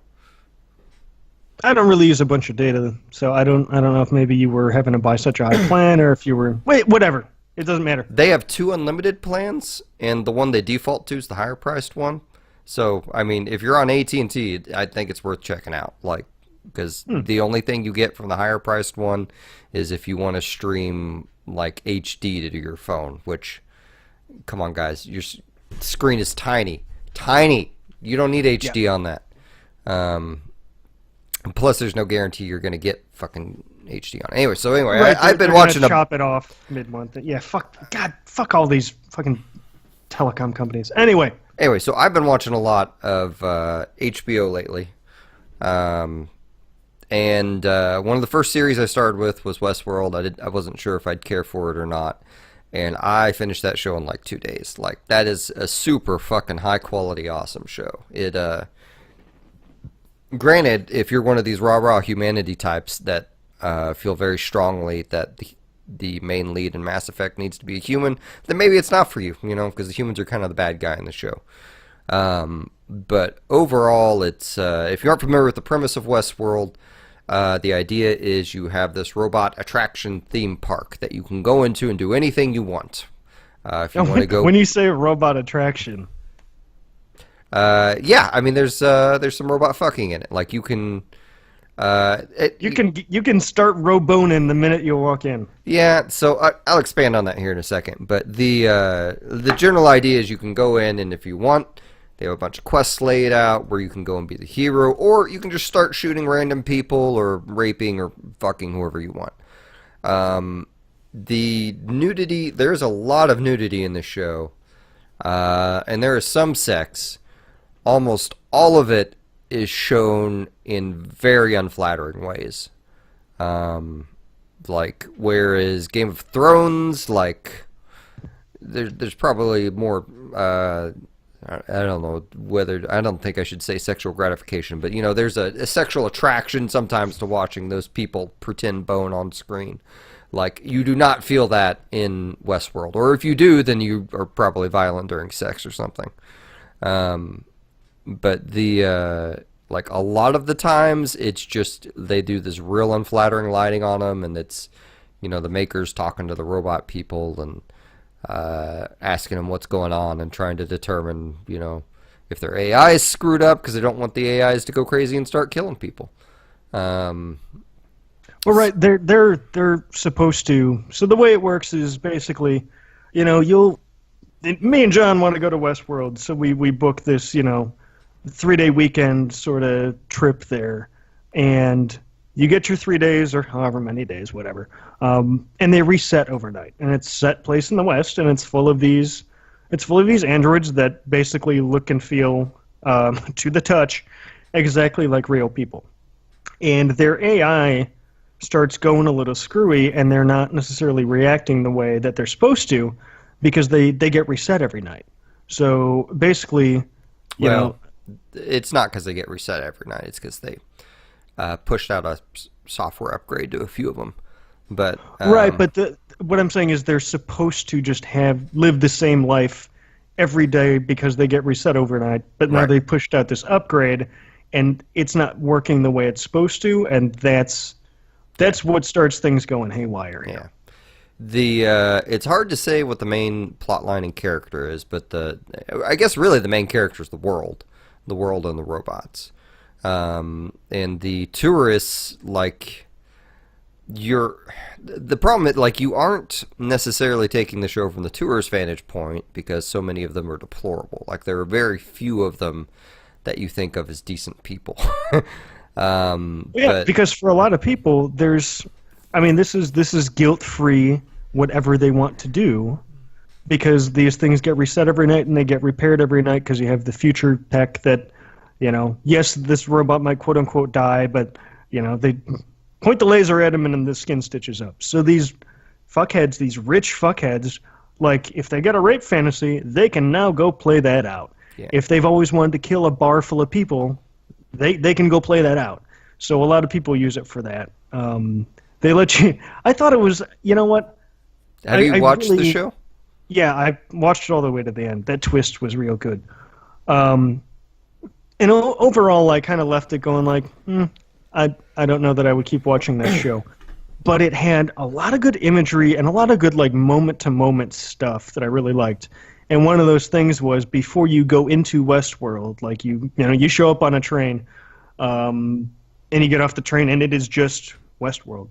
I don't really use a bunch of data, so I don't know if maybe you were having to buy such a high plan or if you were... Wait, whatever. It doesn't matter. They have 2 unlimited plans, and the one they default to is the higher priced one. So, I mean, if you're on AT&T, I think it's worth checking out. Like, because the only thing you get from the higher priced one is if you want to stream, like, HD to your phone, which... Come on, guys. Your screen is tiny. Tiny. You don't need HD on that. Plus, there's no guarantee you're going to get fucking HD on it. Anyway, right, I've been watching... chop it off mid-month. Yeah, fuck all these fucking telecom companies. Anyway, so I've been watching a lot of HBO lately. And one of the first series I started with was Westworld. I wasn't sure if I'd care for it or not. And I finished that show in like 2 days. Like, that is a super fucking high quality, awesome show. It, granted, if you're one of these rah-rah humanity types that feel very strongly that the main lead in Mass Effect needs to be a human, then maybe it's not for you, because the humans are kind of the bad guy in the show. But overall, it's, if you aren't familiar with the premise of Westworld, the idea is you have this robot attraction theme park that you can go into and do anything you want. If you want to go, when you say robot attraction, yeah, I mean there's some robot fucking in it. Like you can, you can start roboning the minute you walk in. Yeah, so I'll expand on that here in a second. But the general idea is you can go in and if you want. They have a bunch of quests laid out where you can go and be the hero, or you can just start shooting random people or raping or fucking whoever you want. The nudity, there's a lot of nudity in this show, and there is some sex. Almost all of it is shown in very unflattering ways. Like, whereas Game of Thrones, like, there's probably more. I don't know whether I don't think I should say sexual gratification, but there's a sexual attraction sometimes to watching those people pretend bone on screen. Like, you do not feel that in Westworld, or if you do, then you are probably violent during sex or something. But like, a lot of the times it's just they do this real unflattering lighting on them, and it's the makers talking to the robot people and asking them what's going on and trying to determine if their AI is screwed up because they don't want the AIs to go crazy and start killing people. Well, right, they're supposed to. So the way it works is basically, me and John want to go to Westworld, so we book this 3-day weekend sort of trip there, and you get your 3 days or however many days, whatever, and they reset overnight, and it's set place in the West, and it's full of these androids that basically look and feel to the touch exactly like real people, and their AI starts going a little screwy, and they're not necessarily reacting the way that they're supposed to because they get reset every night. So basically, you know, it's not because they get reset every night. It's because they pushed out a software upgrade to a few of them. But right, but what I'm saying is they're supposed to just live the same life every day because they get reset overnight. But now they pushed out this upgrade, and it's not working the way it's supposed to, and that's what starts things going haywire. Yeah. It's hard to say what the main plot line and character is, but I guess really the main character is the world and the robots, and the tourists, like, the problem is, like, you aren't necessarily taking the show from the tourist vantage point because so many of them are deplorable. Like, there are very few of them that you think of as decent people. Because for a lot of people, this is guilt-free, whatever they want to do, because these things get reset every night and they get repaired every night because you have the future tech that, yes, this robot might quote-unquote die, but, they point the laser at him and then the skin stitches up. So these fuckheads, these rich fuckheads, like, if they get a rape fantasy, they can now go play that out. Yeah. If they've always wanted to kill a bar full of people, they can go play that out. So a lot of people use it for that. They let you... I thought it was... You know what? Have you watched the show? Yeah, I watched it all the way to the end. That twist was real good. And overall, I kind of left it going like, I don't know that I would keep watching that show. But it had a lot of good imagery and a lot of good, like, moment-to-moment stuff that I really liked. And one of those things was before you go into Westworld, like, you show up on a train, and you get off the train, and it is just Westworld.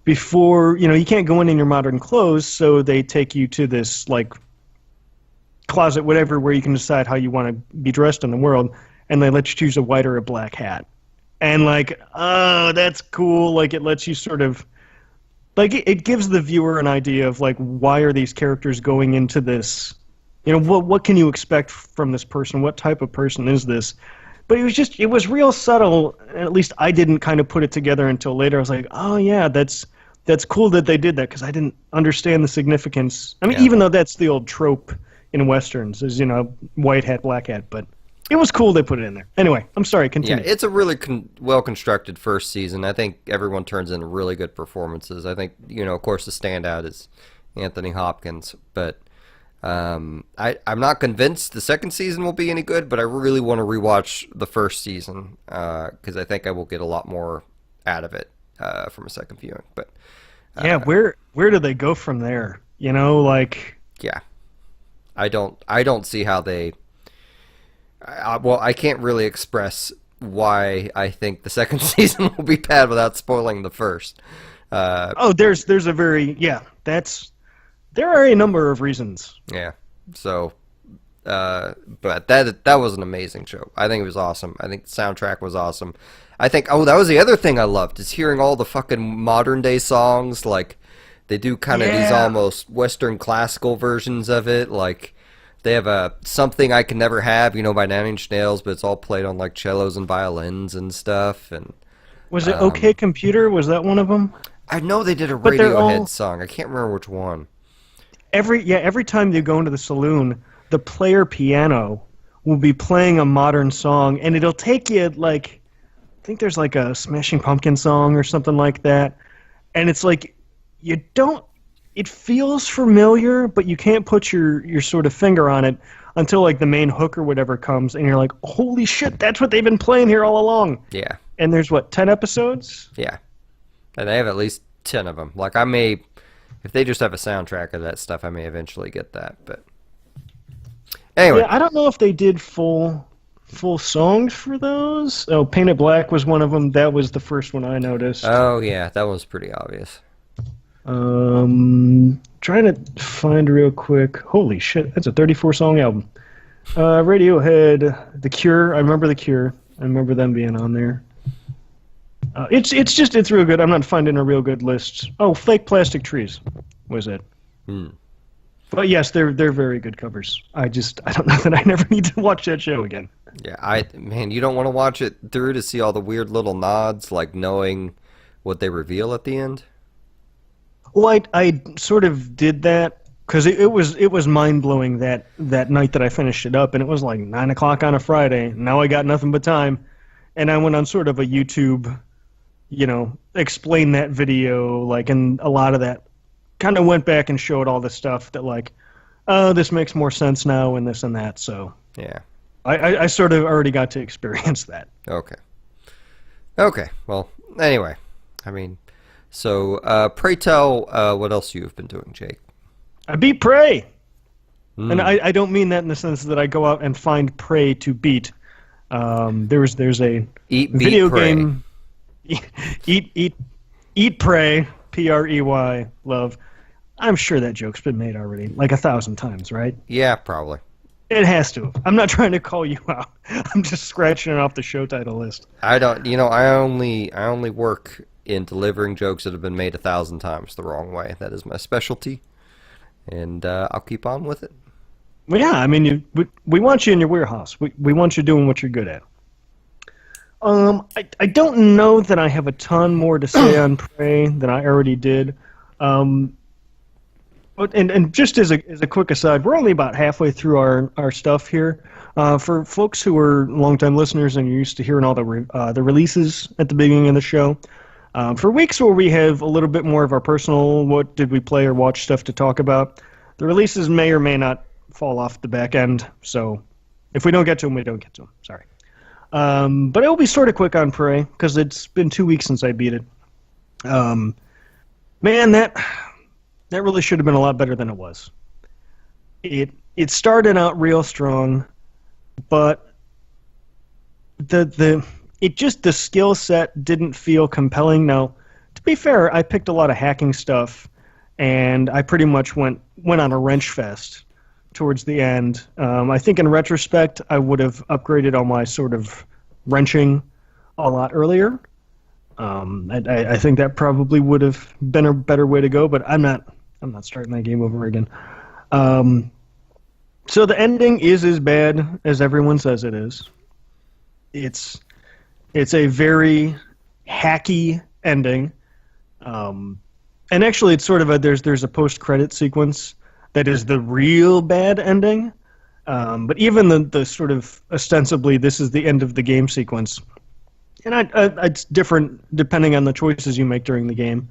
Before, you can't go in your modern clothes, so they take you to this, like, closet, whatever, where you can decide how you want to be dressed in the world, and they let you choose a white or a black hat. And, like, oh, that's cool. Like, it lets you sort of... Like, it gives the viewer an idea of, like, why are these characters going into this? What can you expect from this person? What type of person is this? But it was real subtle, and at least I didn't kind of put it together until later. I was like, oh, yeah, that's cool that they did that, because I didn't understand the significance. I mean, even though that's the old trope in Westerns, is, white hat, black hat, but... It was cool they put it in there. Anyway, I'm sorry, continue. Yeah, it's a really well-constructed first season. I think everyone turns in really good performances. I think, of course, the standout is Anthony Hopkins. But I'm not convinced the second season will be any good, but I really want to rewatch the first season because I think I will get a lot more out of it from a second viewing. But where do they go from there? Yeah. I don't see how they... I can't really express why I think the second season will be bad without spoiling the first. There's a very... Yeah, there are a number of reasons. Yeah, so... but that was an amazing show. I think it was awesome. I think the soundtrack was awesome. I think... that was the other thing I loved, is hearing all the fucking modern-day songs. Like, they do kind of these almost Western classical versions of it, like... They have a Something I Can Never Have, by Nine Inch Nails, but it's all played on, like, cellos and violins and stuff. And Was it OK Computer? Was that one of them? I know they did a But they're Radiohead all song. I can't remember which one. every time you go into the saloon, the player piano will be playing a modern song, and it'll take you like, I think there's like a Smashing Pumpkin song or something like that, and it's like you don't. It feels familiar, but you can't put your sort of finger on it until like the main hook or whatever comes, and you're like, holy shit, that's what they've been playing here all along. Yeah. And there's what, 10 episodes? Yeah. And they have at least 10 of them. Like, I may, if they just have a soundtrack of that stuff, I may eventually get that. But anyway. Yeah, I don't know if they did full songs for those. Oh, Painted Black was one of them. That was the first one I noticed. Oh, yeah, that was pretty obvious. Trying to find real quick. Holy shit, that's a 34-song album. Radiohead, The Cure. I remember The Cure. I remember them being on there. It's real good. I'm not finding a real good list. Oh, Fake Plastic Trees was it. But yes, they're very good covers. I don't know that I never need to watch that show again. Yeah, man, you don't want to watch it through to see all the weird little nods, like knowing what they reveal at the end? Well, I sort of did that because it was mind-blowing that night that I finished it up, and it was like 9 o'clock on a Friday. Now I got nothing but time, and I went on sort of a YouTube, explain that video, like, and a lot of that kind of went back and showed all the stuff that, like, oh, this makes more sense now and this and that, so yeah. I sort of already got to experience that. Okay, well, anyway, I mean, so pray tell what else you've been doing, Jake. I beat Prey! And I don't mean that in the sense that I go out and find prey to beat. There's a video game... Eat Prey, Prey, love. I'm sure that joke's been made already, like 1,000 times, right? Yeah, probably. It has to. I'm not trying to call you out. I'm just scratching it off the show title list. I don't. I only work in delivering jokes that have been made 1,000 times the wrong way. That is my specialty, and I'll keep on with it. Well, yeah. I mean, we want you in your warehouse. We want you doing what you're good at. I don't know that I have a ton more to say on Prey than I already did. And just as a quick aside, we're only about halfway through our stuff here. For folks who are longtime listeners and you're used to hearing all the releases at the beginning of the show, for weeks where we have a little bit more of our personal what did we play or watch stuff to talk about, the releases may or may not fall off the back end. So if we don't get to them, we don't get to them. Sorry. But it will be sort of quick on Prey because it's been 2 weeks since I beat it. Man, that really should have been a lot better than it was. It started out real strong, but the skill set didn't feel compelling. Now, to be fair, I picked a lot of hacking stuff, and I pretty much went on a wrench fest towards the end. I think in retrospect, I would have upgraded all my sort of wrenching a lot earlier. I think that probably would have been a better way to go, but I'm not starting that game over again. So the ending is as bad as everyone says it is. It's a very hacky ending. And actually it's sort of there's a post-credit sequence that is the real bad ending. But even the sort of ostensibly this is the end of the game sequence. And it's different depending on the choices you make during the game.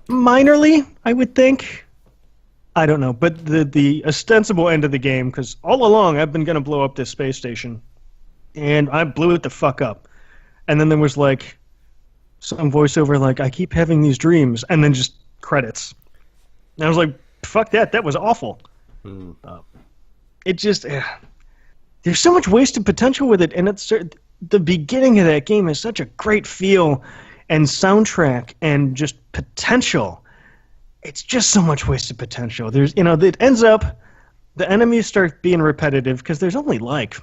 Minorly, I would think. I don't know. But the ostensible end of the game, because all along I've been going to blow up this space station. And I blew it the fuck up. And then there was like some voiceover like, I keep having these dreams. And then just credits. And I was like, fuck that. That was awful. It just... there's so much wasted potential with it. And the beginning of that game is such a great feel and soundtrack and just potential. It's just so much wasted potential. There's, it ends up, the enemies start being repetitive because there's only like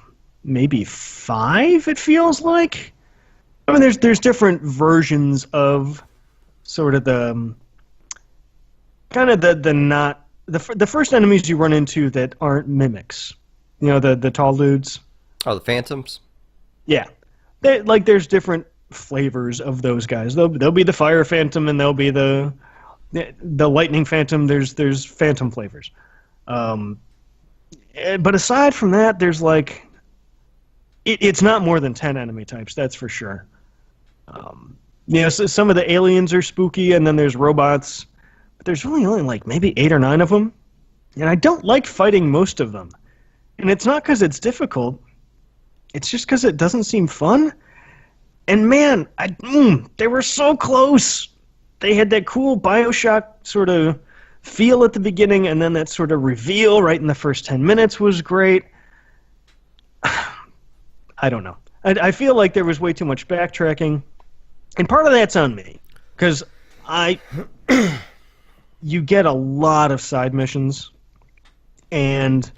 maybe 5, it feels like. I mean, there's different versions of sort of the first enemies you run into that aren't mimics. The tall dudes. Oh, the Phantoms? Yeah. There's different flavors of those guys. There'll be the Fire Phantom, and there'll be the Lightning Phantom. There's Phantom flavors. But aside from that, there's like it's not more than 10 enemy types. That's for sure. So some of the aliens are spooky, and then there's robots. But there's really only like maybe 8 or 9 of them, and I don't like fighting most of them. And it's not because it's difficult. It's just because it doesn't seem fun. And man, they were so close. They had that cool BioShock sort of feel at the beginning, and then that sort of reveal right in the first 10 minutes was great. I don't know. I feel like there was way too much backtracking. And part of that's on me. Because you get a lot of side missions, and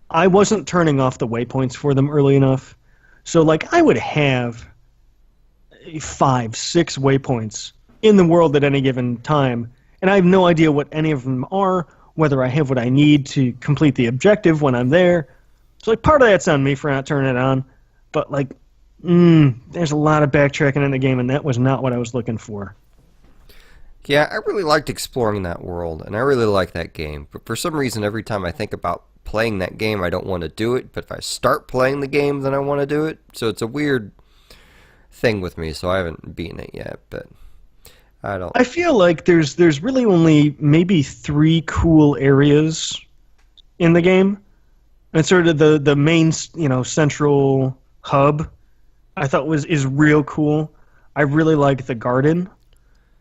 I wasn't turning off the waypoints for them early enough. So, like, I would have 5, 6 waypoints in the world at any given time, and I have no idea what any of them are, whether I have what I need to complete the objective when I'm there. So, like, part of that's on me for not turning it on, but, like, there's a lot of backtracking in the game, and that was not what I was looking for. Yeah, I really liked exploring that world, and I really like that game, but for some reason, every time I think about playing that game, I don't want to do it, but if I start playing the game, then I want to do it. So it's a weird thing with me, so I haven't beaten it yet, but I feel like there's really only maybe 3 cool areas in the game. And sort of the main, central hub I thought is real cool. I really like the garden.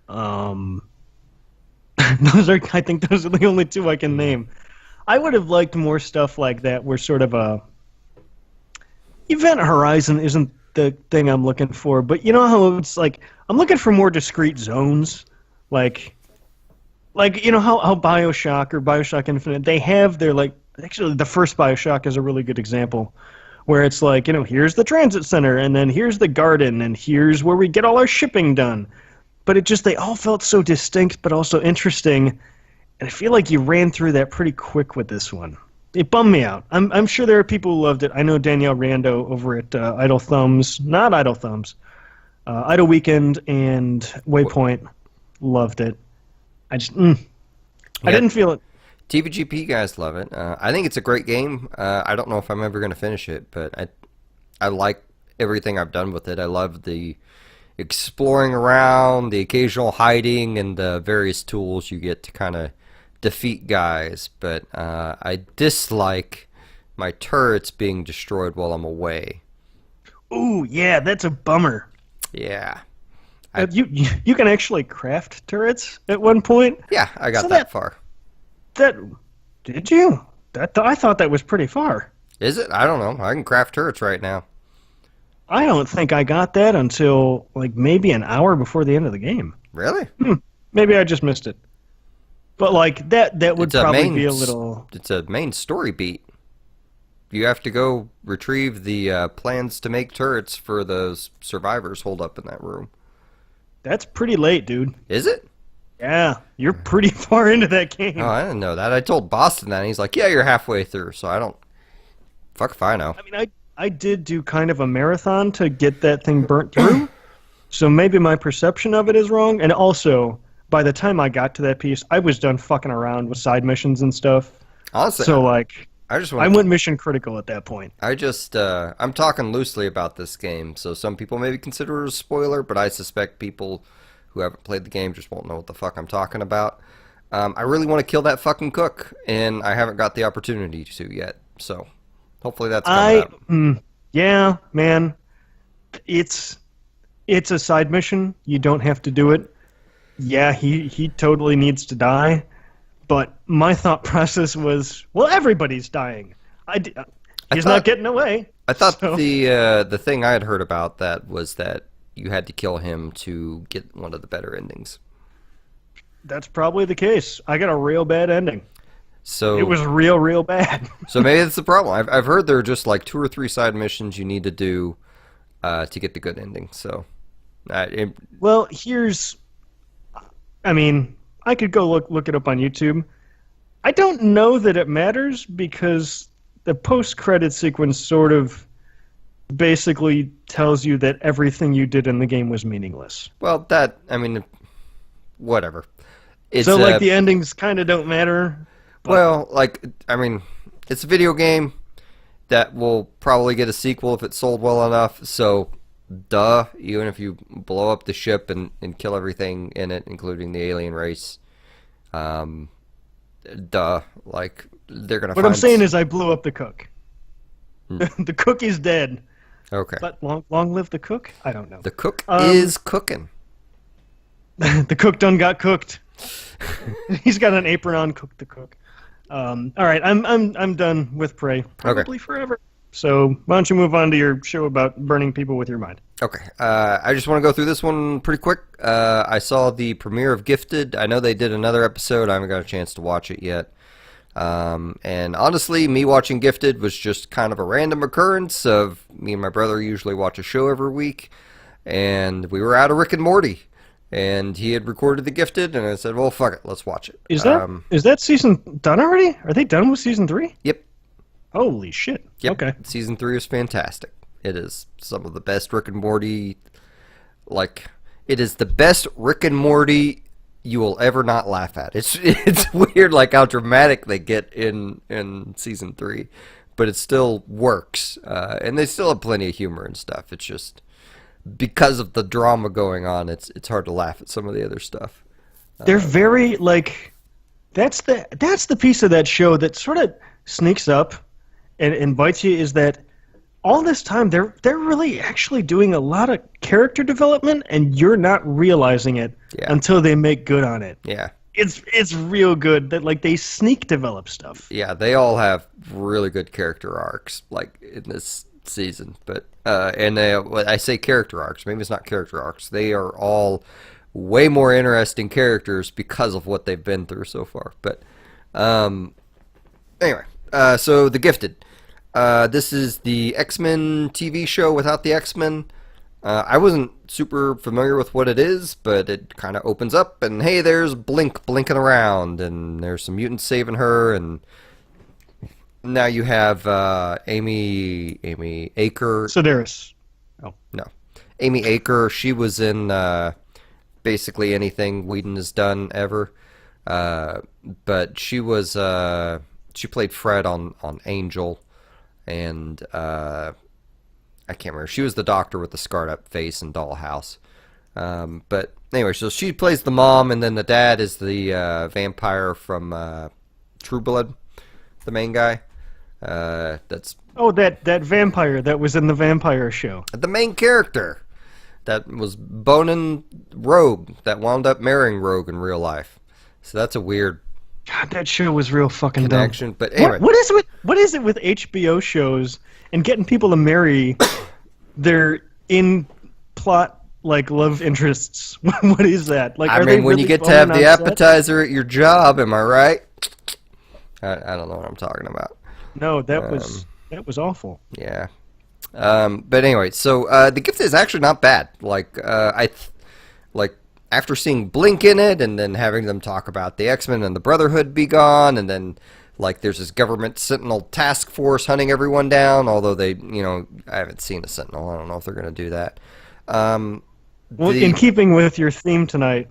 I think those are the only 2 I can name. I would have liked more stuff like that where sort of a Event Horizon isn't the thing I'm looking for, but you know how it's like I'm looking for more discrete zones, like you know how BioShock or BioShock Infinite, they have their actually the first BioShock is a really good example where it's like, here's the transit center and then here's the garden and here's where we get all our shipping done. But they all felt so distinct but also interesting. And I feel like you ran through that pretty quick with this one. It bummed me out. I'm sure there are people who loved it. I know Danielle Rando over at Idle Weekend and Waypoint loved it. I didn't feel it. TVGP guys love it. I think it's a great game. I don't know if I'm ever going to finish it, but I like everything I've done with it. I love the exploring around, the occasional hiding, and the various tools you get to kind of defeat guys, but I dislike my turrets being destroyed while I'm away. Ooh, yeah, that's a bummer. Yeah. You can actually craft turrets at one point? Yeah, I got that far. Did you? I thought that was pretty far. Is it? I don't know. I can craft turrets right now. I don't think I got that until maybe an hour before the end of the game. Really? Maybe I just missed it. But that would probably be a little... It's a main story beat. You have to go retrieve the plans to make turrets for those survivors holed up in that room. That's pretty late, dude. Is it? Yeah, you're pretty far into that game. Oh, I didn't know that. I told Boston that, and he's like, yeah, you're halfway through, so I don't... Fuck if I know. I mean, I did do kind of a marathon to get that thing burnt through, so maybe my perception of it is wrong, and also... By the time I got to that piece, I was done fucking around with side missions and stuff. Honestly, so I went mission critical at that point. I'm talking loosely about this game, so some people maybe consider it a spoiler, but I suspect people who haven't played the game just won't know what the fuck I'm talking about. I really want to kill that fucking cook, and I haven't got the opportunity to yet. So hopefully that's coming up. Yeah, man, it's a side mission. You don't have to do it. Yeah, he totally needs to die, but my thought process was, well, everybody's dying. He's not getting away. I thought the thing I had heard about that was that you had to kill him to get one of the better endings. That's probably the case. I got a real bad ending. So it was real bad. So maybe that's the problem. I've heard there are just 2 or 3 side missions you need to do to get the good ending. So, well, I could go look it up on YouTube. I don't know that it matters because the post-credit sequence sort of basically tells you that everything you did in the game was meaningless. Well, whatever. It's so, like, the endings kind of don't matter? Well, it's a video game that will probably get a sequel if it sold well enough, so duh, even if you blow up the ship and kill everything in it, including the alien race, duh, like, they're gonna What I'm saying is I blew up the cook. The cook is dead. Okay. But long live the cook? I don't know. The cook is cooking. The cook done got cooked. He's got an apron on, cooked the cook. All right, I'm done with Prey, probably forever. So why don't you move on to your show about burning people with your mind? Okay, I just want to go through this one pretty quick. I saw the premiere of Gifted. I know they did another episode. I haven't got a chance to watch it yet. And honestly, me watching Gifted was just kind of a random occurrence of me and my brother usually watch a show every week, and we were out of Rick and Morty. And he had recorded The Gifted, and I said, well, fuck it, let's watch it. Is that season done already? Are they done with season 3? Yep. Holy shit. Yep. Okay. Season 3 is fantastic. It is some of the best Rick and Morty, it is the best Rick and Morty you will ever not laugh at. It's weird, like, how dramatic they get in season 3, but it still works. And they still have plenty of humor and stuff. It's just, because of the drama going on, it's hard to laugh at some of the other stuff. They're very, like, that's the piece of that show that sort of sneaks up and invites you, is that all this time they're really actually doing a lot of character development, and you're not realizing it until they make good on it. Yeah. It's real good that, like, they sneak develop stuff. Yeah, they all have really good character arcs, like, in this season, but I say character arcs, maybe it's not character arcs, they are all way more interesting characters because of what they've been through so far. But anyway, so The Gifted, this is the X-Men TV show without the X-Men. I wasn't super familiar with what it is, but it kind of opens up and hey, there's Blink blinking around, and there's some mutants saving her, and now you have Amy Aker. Sedaris. Oh. No. Amy Aker, she was in basically anything Whedon has done ever. But she was she played Fred on Angel, and I can't remember. She was the doctor with the scarred up face in Dollhouse. But anyway, so she plays the mom, and then the dad is the vampire from True Blood, the main guy. That's that vampire that was in the vampire show. The main character that was boning Rogue, that wound up marrying Rogue in real life. So that's a weird. God, that show was real fucking connection. dumb. But anyway, what is it with HBO shows and getting people to marry their in plot, like, love interests? What is that? Like, I mean, when you get to have the appetizer at your job, am I right? I don't know what I'm talking about. No, that was awful. Yeah. But anyway, so The Gift is actually not bad. Like, after seeing Blink in it, and then having them talk about the X-Men and the Brotherhood be gone, and then, like, there's this government Sentinel task force hunting everyone down, although they, I haven't seen a Sentinel. I don't know if they're going to do that. Well, in keeping with your theme tonight,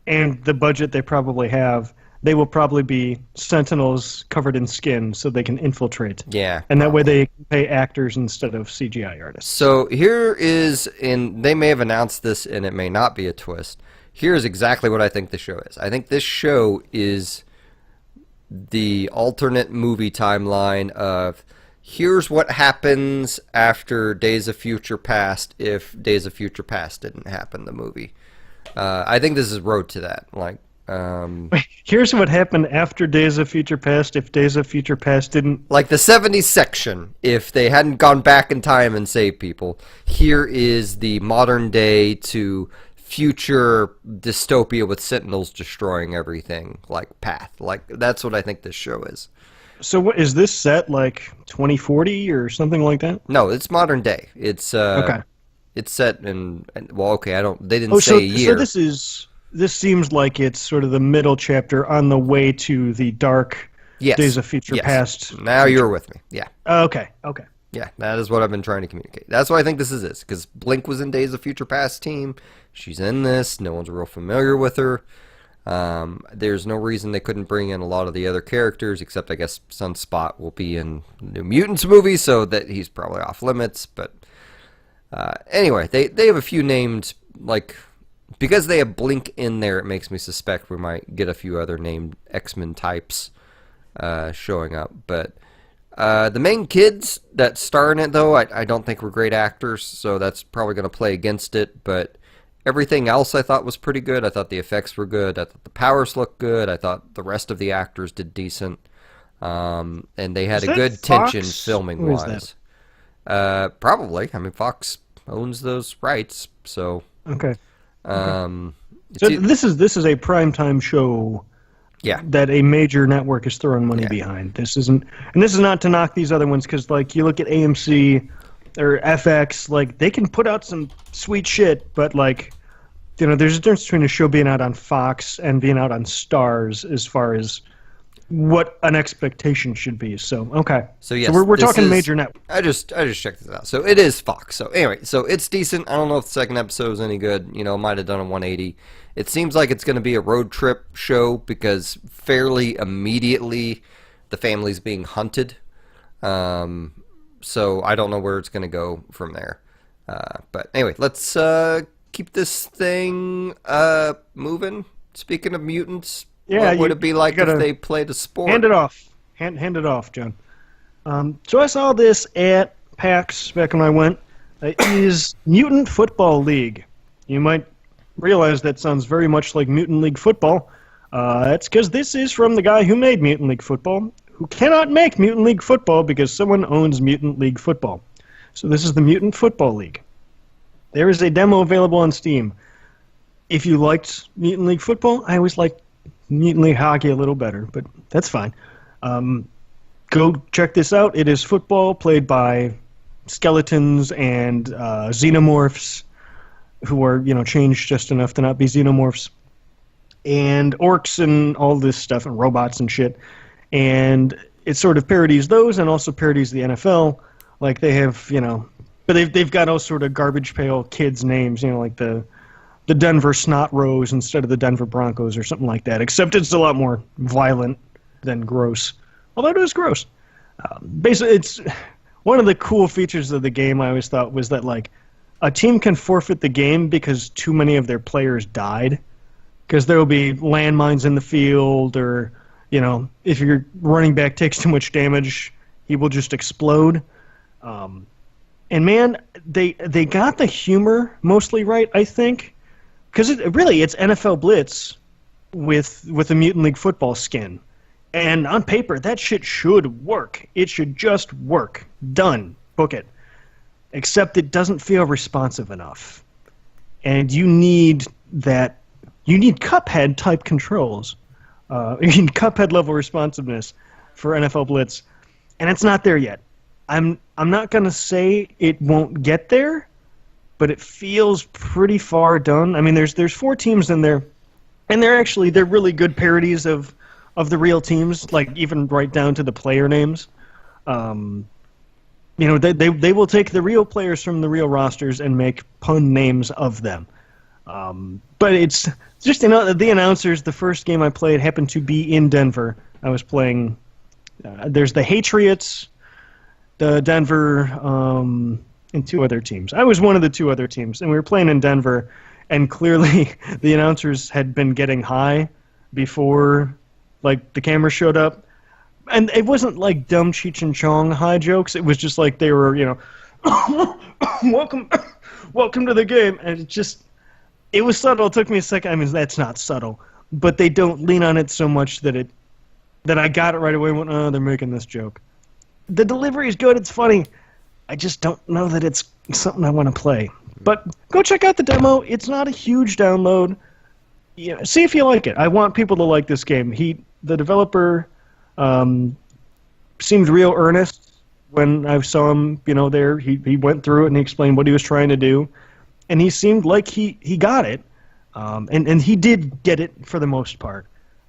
and the budget they probably have, they will probably be Sentinels covered in skin so they can infiltrate. Yeah. And that way they pay actors instead of CGI artists. So here is, and they may have announced this and it may not be a twist, here's exactly what I think the show is. I think this show is the alternate movie timeline of here's what happens after Days of Future Past if Days of Future Past didn't happen, the movie. I think this is road to that. Like, wait, here's what happened after Days of Future Past if Days of Future Past didn't... Like the 70s section, if they hadn't gone back in time and saved people. Here is the modern day to future dystopia with Sentinels destroying everything, like path. Like, that's what I think this show is. So what, is this set like 2040 or something like that? No, it's modern day. It's okay. It's set in, well, okay, they didn't say a year. So this seems like it's sort of the middle chapter on the way to the dark Days of Future Past. Now you're with me. Yeah. Okay. Yeah, that is what I've been trying to communicate. That's why I think this is this, because Blink was in Days of Future Past team. She's in this. No one's real familiar with her. There's no reason they couldn't bring in a lot of the other characters, except I guess Sunspot will be in the New Mutants movie, so that he's probably off limits. But anyway, they have a few named, like, because they have Blink in there, it makes me suspect we might get a few other named X-Men types showing up. But the main kids that star in it, though, I don't think were great actors, so that's probably going to play against it. But everything else I thought was pretty good. I thought the effects were good. I thought the powers looked good. I thought the rest of the actors did decent. And they had a good tension filming-wise. Probably. I mean, Fox owns those rights, so... Okay. So this is a primetime show. Yeah. That a major network is throwing money behind. This isn't, and this is not to knock these other ones, because like you look at AMC or FX, like they can put out some sweet shit, but like, you know, there's a difference between a show being out on Fox and being out on Stars as far as what an expectation should be. So okay. So yes, we're talking major network. I just checked this out. So it is Fox. So anyway, so it's decent. I don't know if the second episode is any good. You know, might have done a 180. It seems like it's going to be a road trip show because fairly immediately the family's being hunted. So I don't know where it's going to go from there. But anyway, let's keep this thing moving. Speaking of mutants, what would it be like if they played a sport? Hand it off. Hand it off, John. So I saw this at PAX back when I went. It is Mutant Football League. You might realize that sounds very much like Mutant League Football. That's because this is from the guy who made Mutant League Football, who cannot make Mutant League Football because someone owns Mutant League Football. So this is the Mutant Football League. There is a demo available on Steam. If you liked Mutant League Football, I always liked Mutant League Hockey a little better, but that's fine. Go check this out. It is football played by skeletons and xenomorphs, who are, you know, changed just enough to not be xenomorphs, and orcs and all this stuff, and robots and shit. And it sort of parodies those and also parodies the NFL. Like they have, you know, but they've got all sort of garbage pail kids' names, you know, like the Denver Snot Rose instead of the Denver Broncos or something like that, except it's a lot more violent than gross. Although it is gross. Basically, it's one of the cool features of the game I always thought was that, like, a team can forfeit the game because too many of their players died. Because there will be landmines in the field, or, you know, if your running back takes too much damage, he will just explode. And man, they got the humor mostly right, I think. Because it's NFL Blitz with a Mutant League Football skin. And on paper, that shit should work. It should just work. Done. Book it. Except it doesn't feel responsive enough. And you need that. You need Cuphead-type controls. You need Cuphead-level responsiveness for NFL Blitz. And it's not there yet. I'm not going to say it won't get there, but it feels pretty far done. I mean, there's 4 teams in there, and they're really good parodies of the real teams, like even right down to the player names. You know, they will take the real players from the real rosters and make pun names of them. But it's just, you know, the announcers. The first game I played happened to be in Denver. I was playing. There's the Patriots, the Denver, and 2 other teams. I was one of the 2 other teams, and we were playing in Denver. And clearly, the announcers had been getting high before, like, the camera showed up. And it wasn't like dumb Cheech and Chong high jokes. It was just like they were, you know, welcome to the game. And it was subtle. It took me a second. I mean, that's not subtle. But they don't lean on it so much that I got it right away and went, oh, they're making this joke. The delivery is good. It's funny. I just don't know that it's something I want to play. But go check out the demo. It's not a huge download. You know, see if you like it. I want people to like this game. The developer seemed real earnest when I saw him, you know, there. He went through it and he explained what he was trying to do. And he seemed like he got it. And he did get it for the most part.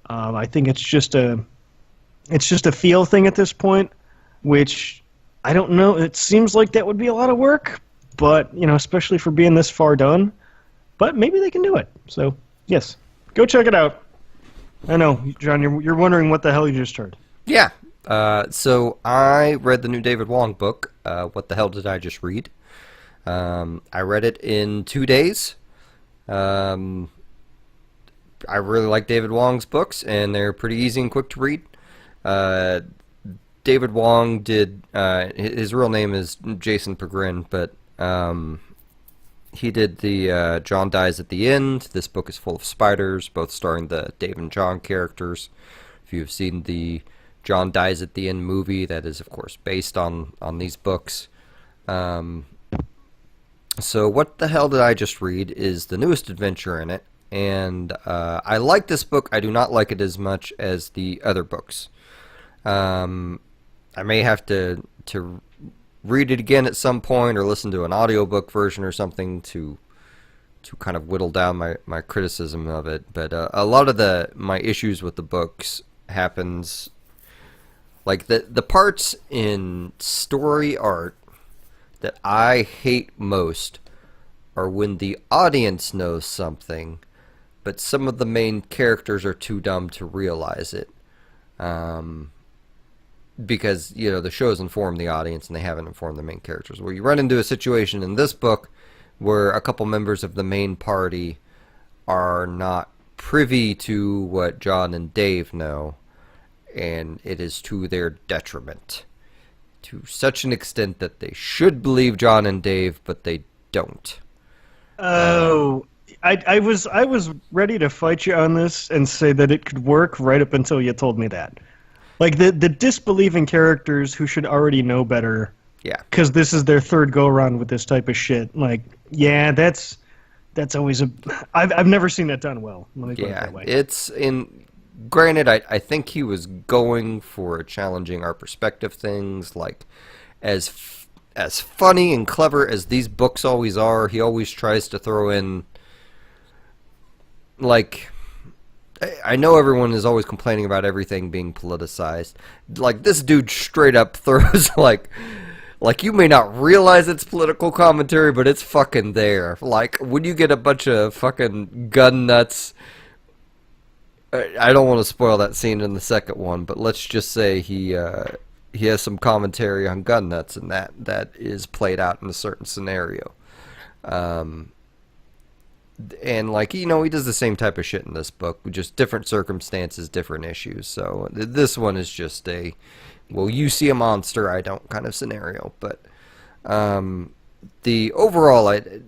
I think it's just a feel thing at this point, which I don't know. It seems like that would be a lot of work, but, especially for being this far done. But maybe they can do it. So, yes. Go check it out. I know, John, you're wondering what the hell you just heard. Yeah. So I read the new David Wong book, What the Hell Did I Just Read? I read it in 2 days. I really like David Wong's books, and they're pretty easy and quick to read. David Wong did, his real name is Jason Pegrin, but he did the John Dies at the End. This book is full of spiders, both starring the Dave and John characters. If you've seen the John Dies at the End movie, that is, of course, based on these books. So What the Hell Did I Just Read is the newest adventure in it, and I like this book. I do not like it as much as the other books. I may have to read it again at some point or listen to an audiobook version or something to kind of whittle down my criticism of it. But a lot of my issues with the books happens, like the parts in story art that I hate most are when the audience knows something, but some of the main characters are too dumb to realize it. Because, the show's informed the audience and they haven't informed the main characters. Where you run into a situation in this book where a couple members of the main party are not privy to what John and Dave know, and it is to their detriment. To such an extent that they should believe John and Dave, but they don't. Oh, I was ready to fight you on this and say that it could work right up until you told me that. Like, the disbelieving characters who should already know better. Yeah. Because this is their third go-around with this type of shit. Like, yeah, that's always I've never seen that done well. Let me put it that way. It's in... Granted, I think he was going for challenging our perspective things. Like, as funny and clever as these books always are, he always tries to throw in... Like... I know everyone is always complaining about everything being politicized. Like, this dude straight up throws, like you may not realize it's political commentary, but it's fucking there. Like, when you get a bunch of fucking gun nuts... I don't want to spoil that scene in the second one, but let's just say he has some commentary on gun nuts, and that is played out in a certain scenario. And, like, he does the same type of shit in this book, with just different circumstances, different issues. So this one is just a, well, you see a monster, I don't kind of scenario. But the overall, I'm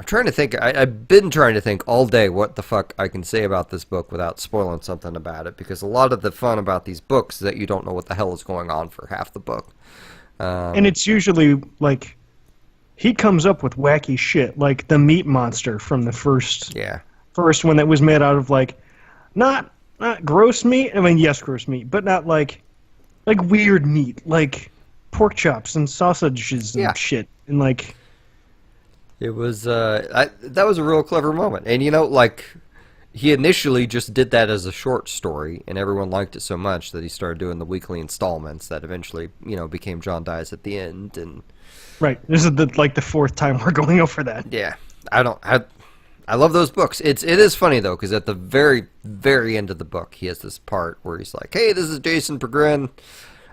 trying to think. I've been trying to think all day what the fuck I can say about this book without spoiling something about it, because a lot of the fun about these books is that you don't know what the hell is going on for half the book. And it's usually, like... He comes up with wacky shit, like the meat monster from the first one that was made out of, like, not gross meat. I mean, yes, gross meat, but not like weird meat, like pork chops and sausages and shit. And like, it was that was a real clever moment. And like, he initially just did that as a short story, and everyone liked it so much that he started doing the weekly installments that eventually became John Dies at the End. And right. This is the fourth time we're going over that. Yeah. I love those books. It is funny, though, because at the very, very end of the book, he has this part where he's like, hey, this is Jason Pegrin.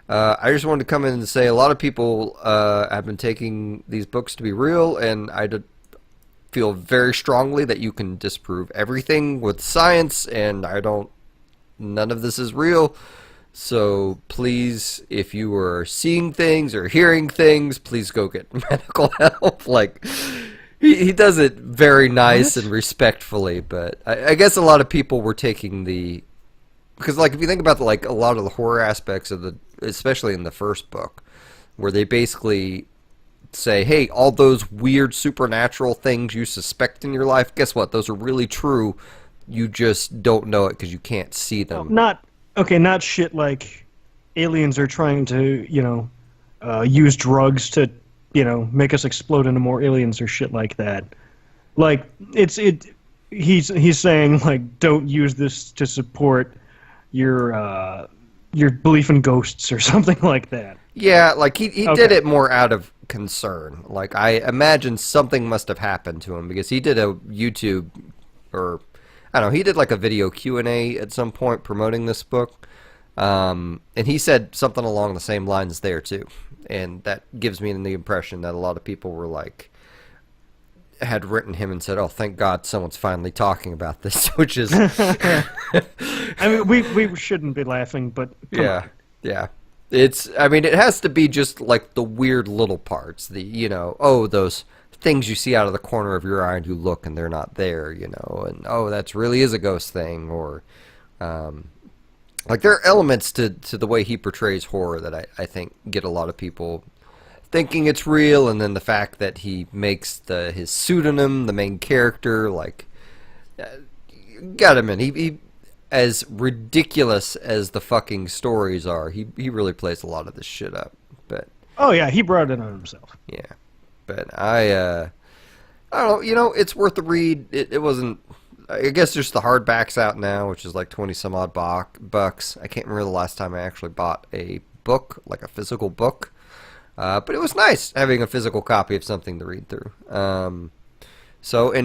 I just wanted to come in and say a lot of people have been taking these books to be real, and I feel very strongly that you can disprove everything with science, and none of this is real. So please, if you are seeing things or hearing things, please go get medical help. Like, he does it very nice and respectfully, but I guess a lot of people were taking because, like, if you think about like a lot of the horror aspects of especially in the first book, where they basically say, hey, all those weird supernatural things you suspect in your life, guess what? Those are really true. You just don't know it because you can't see them. Not shit like aliens are trying to, use drugs to, make us explode into more aliens or shit like that. Like, he's saying, like, don't use this to support your your belief in ghosts or something like that. Yeah, like he did it more out of concern. Like I imagine something must have happened to him because he did a YouTube or I don't know, he did like a video Q&A at some point promoting this book. And he said something along the same lines there too. And that gives me the impression that a lot of people were like had written him and said, "Oh, thank God someone's finally talking about this," which is I mean, we shouldn't be laughing, but yeah. It's, I mean, it has to be just like the weird little parts, those things you see out of the corner of your eye and you look and they're not there, and that's really is a ghost thing, or like there are elements to the way he portrays horror that I think get a lot of people thinking it's real, and then the fact that he makes his pseudonym the main character, like, got him in. He as ridiculous as the fucking stories are, he really plays a lot of this shit up. But oh yeah, he brought it on himself. Yeah, but I don't know. It's worth the read. It wasn't. I guess just the hardback's out now, which is like 20 some odd bucks. I can't remember the last time I actually bought a book, like a physical book. But it was nice having a physical copy of something to read through. And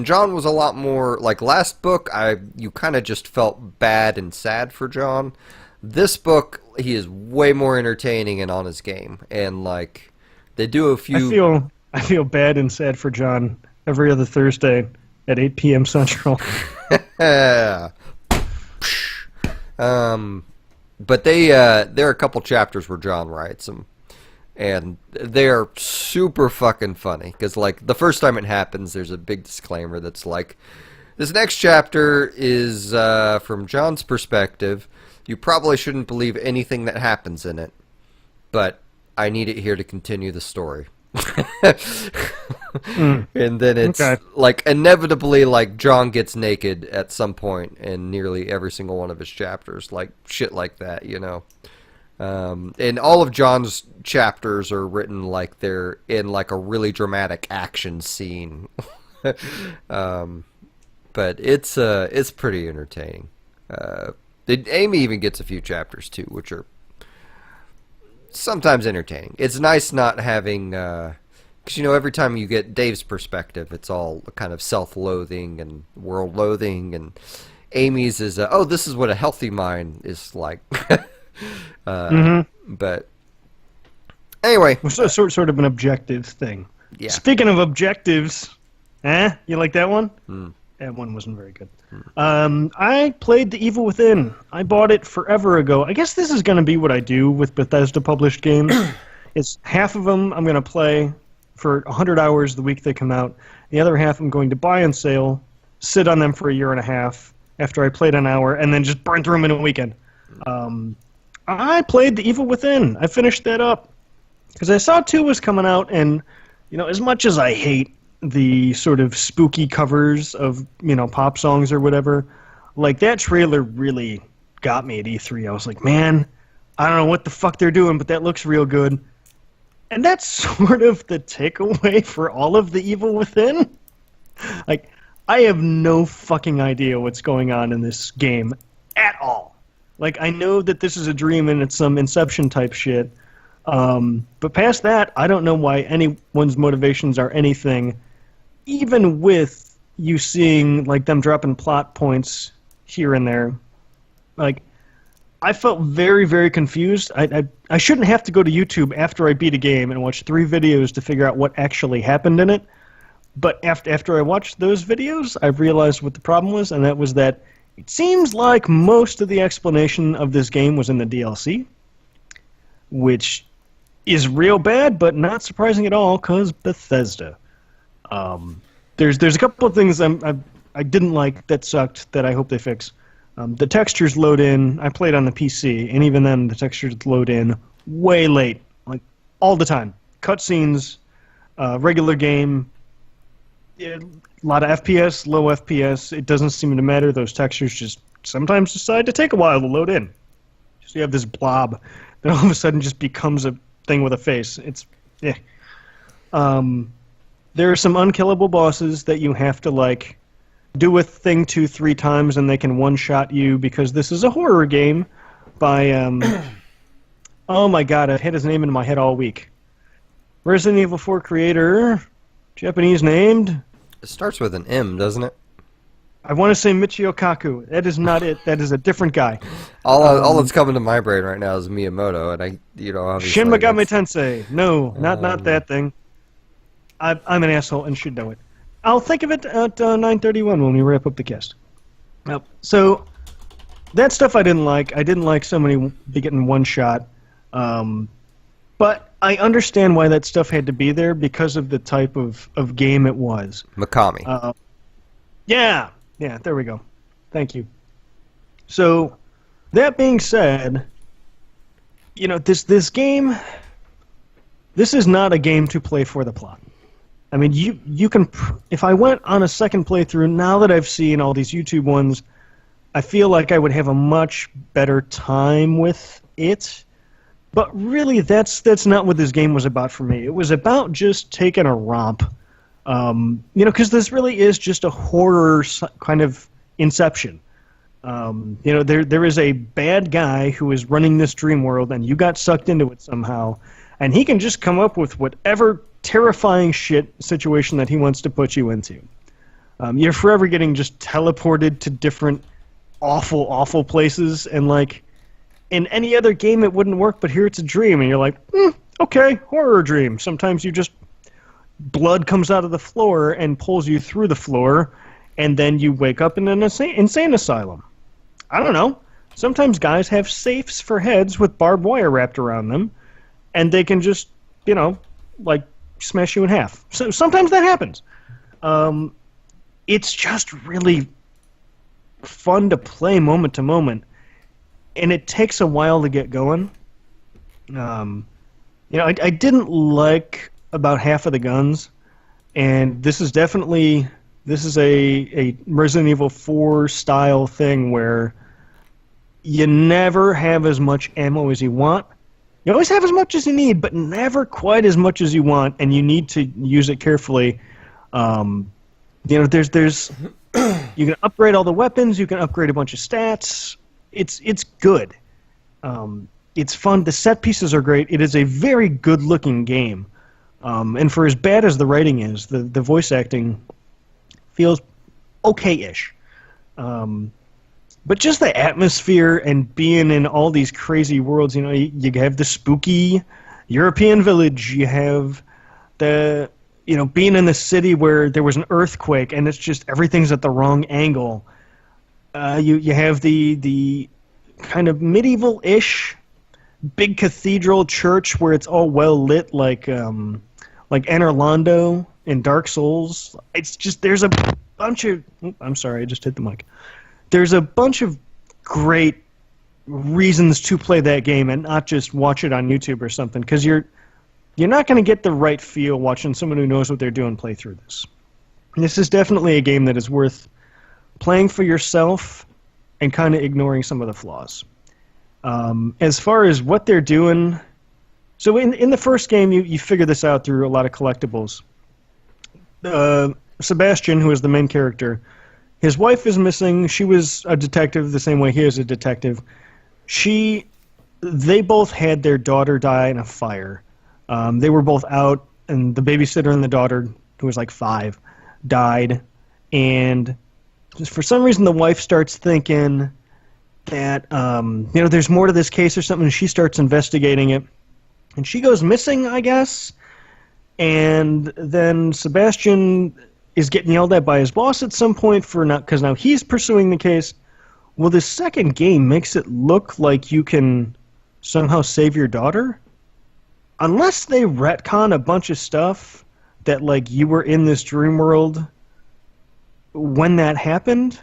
John was a lot more, like last book, you kind of just felt bad and sad for John. This book, he is way more entertaining and on his game. And like, they do a few... I feel bad and sad for John every other Thursday at 8 p.m. Central. But there are a couple chapters where John writes them. And they're super fucking funny. Because, like, the first time it happens, there's a big disclaimer that's like, this next chapter is from John's perspective. You probably shouldn't believe anything that happens in it. But I need it here to continue the story. And then it's, like, inevitably, like, John gets naked at some point in nearly every single one of his chapters. Like, shit like that, and all of John's chapters are written like they're in like a really dramatic action scene. But it's pretty entertaining. Amy even gets a few chapters too, which are sometimes entertaining. It's nice not having, because every time you get Dave's perspective, it's all kind of self-loathing and world-loathing, and Amy's is, this is what a healthy mind is like. But anyway, sort of an objective thing. Yeah. Speaking of objectives, you like that one? That one wasn't very good. I played The Evil Within. I bought it forever ago. I guess this is going to be what I do with Bethesda published games. It's half of them I'm going to play for 100 hours the week they come out. The other half I'm going to buy on sale, sit on them for a year and a half after I played an hour, and then just burn through them in a weekend. I played The Evil Within. I finished that up because I saw 2 was coming out, and as much as I hate the sort of spooky covers of pop songs or whatever, like that trailer really got me at E3. I was like, man, I don't know what the fuck they're doing, but that looks real good. And that's sort of the takeaway for all of The Evil Within. Like, I have no fucking idea what's going on in this game at all. Like, I know that this is a dream and it's some Inception type shit, but past that, I don't know why anyone's motivations are anything, even with you seeing, like, them dropping plot points here and there. Like, I felt very, very confused. I shouldn't have to go to YouTube after I beat a game and watch 3 videos to figure out what actually happened in it, but after I watched those videos, I realized what the problem was, and that was that it seems like most of the explanation of this game was in the DLC, which is real bad, but not surprising at all, because Bethesda. There's a couple of things I didn't like that sucked that I hope they fix. The textures load in. I played on the PC, and even then the textures load in way late, like all the time. Cutscenes, regular game, a lot of FPS, low FPS. It doesn't seem to matter. Those textures just sometimes decide to take a while to load in. So you have this blob that all of a sudden just becomes a thing with a face. It's There are some unkillable bosses that you have to like do a thing 2-3 times and they can one-shot you because this is a horror game. by oh my god, I've had his name in my head all week. Resident Evil 4 creator, Japanese named. It starts with an M, doesn't it? I want to say Michio Kaku. That is not it. That is a different guy. All that's coming to my brain right now is Miyamoto, and obviously Shin Megami Tensei. No, not that thing. I'm an asshole and should know it. I'll think of it at 9:31 when we wrap up the cast. So that stuff I didn't like. I didn't like so many be getting one shot. But I understand why that stuff had to be there because of the type of game it was. Mikami. Yeah, there we go. Thank you. So, that being said, this game, this is not a game to play for the plot. I mean, you can, if I went on a second playthrough, now that I've seen all these YouTube ones, I feel like I would have a much better time with it. But really, that's not what this game was about for me. It was about just taking a romp. Because this really is just a horror kind of inception. There is a bad guy who is running this dream world, and you got sucked into it somehow, and he can just come up with whatever terrifying shit situation that he wants to put you into. You're forever getting just teleported to different awful, awful places, and like in any other game it wouldn't work, but here it's a dream, and you're like, okay, horror dream. Sometimes you just blood comes out of the floor and pulls you through the floor, and then you wake up in an insane asylum. I don't know. Sometimes guys have safes for heads with barbed wire wrapped around them, and they can just, like, smash you in half. So sometimes that happens. It's just really fun to play moment to moment, and it takes a while to get going. I didn't like about half of the guns, and this is a Resident Evil 4 style thing where you never have as much ammo as you want. You always have as much as you need, but never quite as much as you want, and you need to use it carefully. There's you can upgrade all the weapons, you can upgrade a bunch of stats. It's good. It's fun. The set pieces are great. It is a very good-looking game. And for as bad as the writing is, the voice acting feels okay-ish. But just the atmosphere and being in all these crazy worlds, you have the spooky European village, you have the, being in the city where there was an earthquake and it's just everything's at the wrong angle. You have the kind of medieval-ish big cathedral church where it's all well lit, like Anor Londo in Dark Souls. It's just, there's a bunch of... I'm sorry, I just hit the mic. There's a bunch of great reasons to play that game and not just watch it on YouTube or something, because you're not going to get the right feel watching someone who knows what they're doing play through this. This is definitely a game that is worth playing for yourself and kind of ignoring some of the flaws. As far as what they're doing... So in the first game, you figure this out through a lot of collectibles. Sebastian, who is the main character, his wife is missing. She was a detective the same way he is a detective. They both had their daughter die in a fire. They were both out, and the babysitter and the daughter, who was like 5, died. And for some reason, the wife starts thinking that there's more to this case or something, and she starts investigating it. And she goes missing, I guess. And then Sebastian is getting yelled at by his boss at some point because now he's pursuing the case. Well, this second game makes it look like you can somehow save your daughter, unless they retcon a bunch of stuff that, like, you were in this dream world when that happened,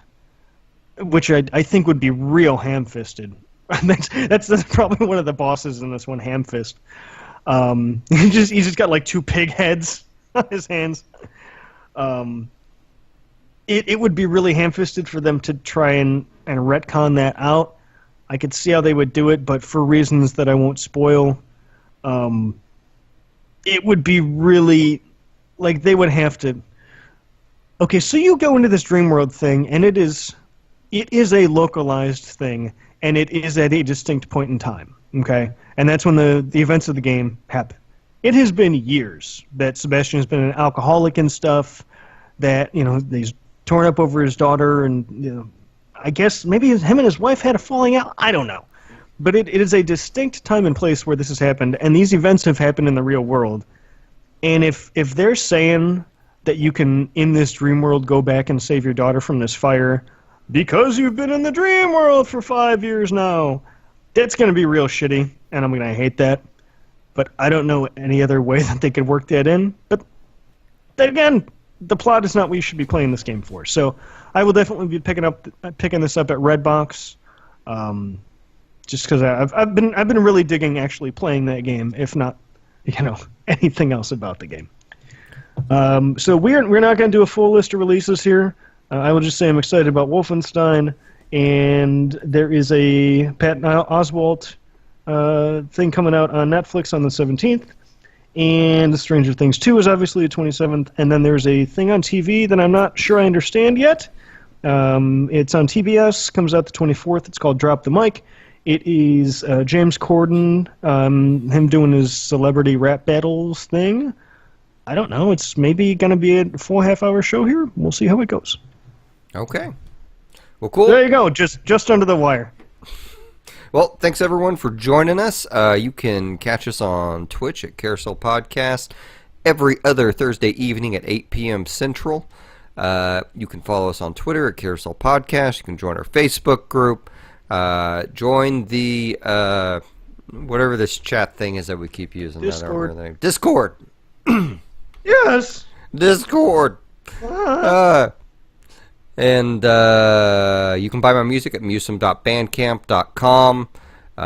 which I think would be real ham-fisted. That's probably one of the bosses in this one, Hamfist. He's just got like 2 pig heads on his hands. It would be really ham-fisted for them to try and retcon that out. I could see how they would do it, but for reasons that I won't spoil, it would be really, like, they would have to... Okay, so you go into this dream world thing, and it is it is a localized thing, and it is at a distinct point in time. Okay, and that's when the events of the game happen. It has been years that Sebastian has been an alcoholic and stuff. That he's torn up over his daughter, and I guess maybe him and his wife had a falling out. I don't know, but it is a distinct time and place where this has happened, and these events have happened in the real world. And if they're saying that you can, in this dream world, go back and save your daughter from this fire because you've been in the dream world for 5 years now, that's going to be real shitty, and I'm going to hate that. But I don't know any other way that they could work that in. But then again, the plot is not what you should be playing this game for. So I will definitely be picking this up at Redbox, just because I've been really digging actually playing that game, if not anything else about the game. So we're not going to do a full list of releases here. I will just say I'm excited about Wolfenstein, and there is a Patton Oswalt thing coming out on Netflix on the 17th, and Stranger Things 2 is obviously the 27th, and then there's a thing on TV that I'm not sure I understand yet. It's on TBS, comes out the 24th. It's called Drop the Mic. It is James Corden, him doing his celebrity rap battles thing. I don't know. It's maybe going to be a full half-hour show here. We'll see how it goes. Okay. Well, cool. There you go. Just under the wire. Well, thanks everyone for joining us. You can catch us on Twitch at Carousel Podcast every other Thursday evening at 8 p.m. Central. You can follow us on Twitter at Carousel Podcast. You can join our Facebook group. Join the whatever this chat thing is that we keep using. Discord. Discord. Yes. Discord. And you can buy my music at MusiM.bandcamp.com.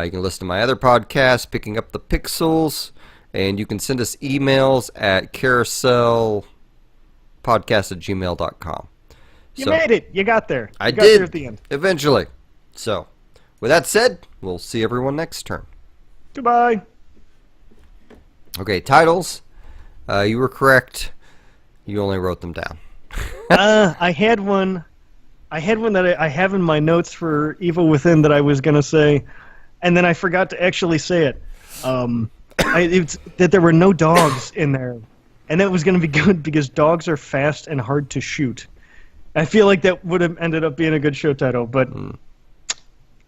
You can listen to my other podcasts, Picking Up the Pixels, and you can send us emails at carouselpodcast@gmail.com. You made it. You got there. I got did. There at the end. Eventually. So, with that said, we'll see everyone next turn. Goodbye. Okay, titles. You were correct. You only wrote them down. I had one that I have in my notes for Evil Within that I was going to say, and then I forgot to actually say it. It's that there were no dogs in there, and that was going to be good because dogs are fast and hard to shoot. I feel like that would have ended up being a good show title, but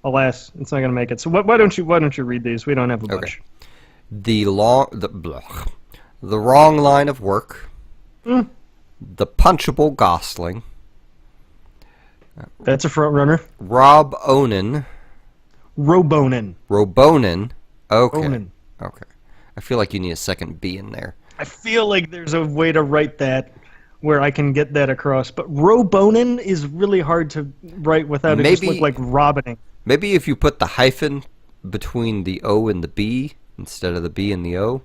alas, it's not going to make it. So why don't you read these? We don't have a bunch. The Wrong Line of Work. The Punchable Gosling. That's a front runner. Robonin. Robonin. Okay. Onan. Okay. I feel like you need a second B in there. I feel like there's a way to write that where I can get that across, but Robonin is really hard to write without it just look like robining. Maybe if you put the hyphen between the O and the B instead of the B and the O.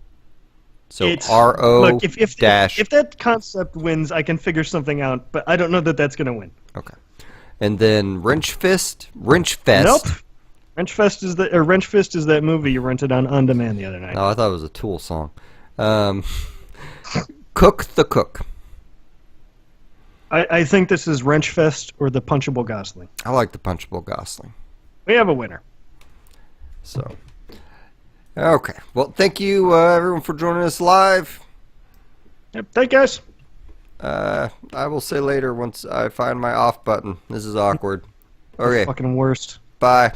So R-O look, if dash... If that concept wins, I can figure something out, but I don't know that that's going to win. Okay. And then Wrenchfest. Nope. Wrenchfest is that movie you rented on demand the other night. Oh, I thought it was a Tool song. Cook the Cook. I think this is Wrenchfest or the Punchable Gosling. I like the Punchable Gosling. We have a winner. So... Okay. Well, thank you, everyone, for joining us live. Yep. Thank you, guys. I will say later once I find my off button. This is awkward. Okay. Fucking worst. Bye.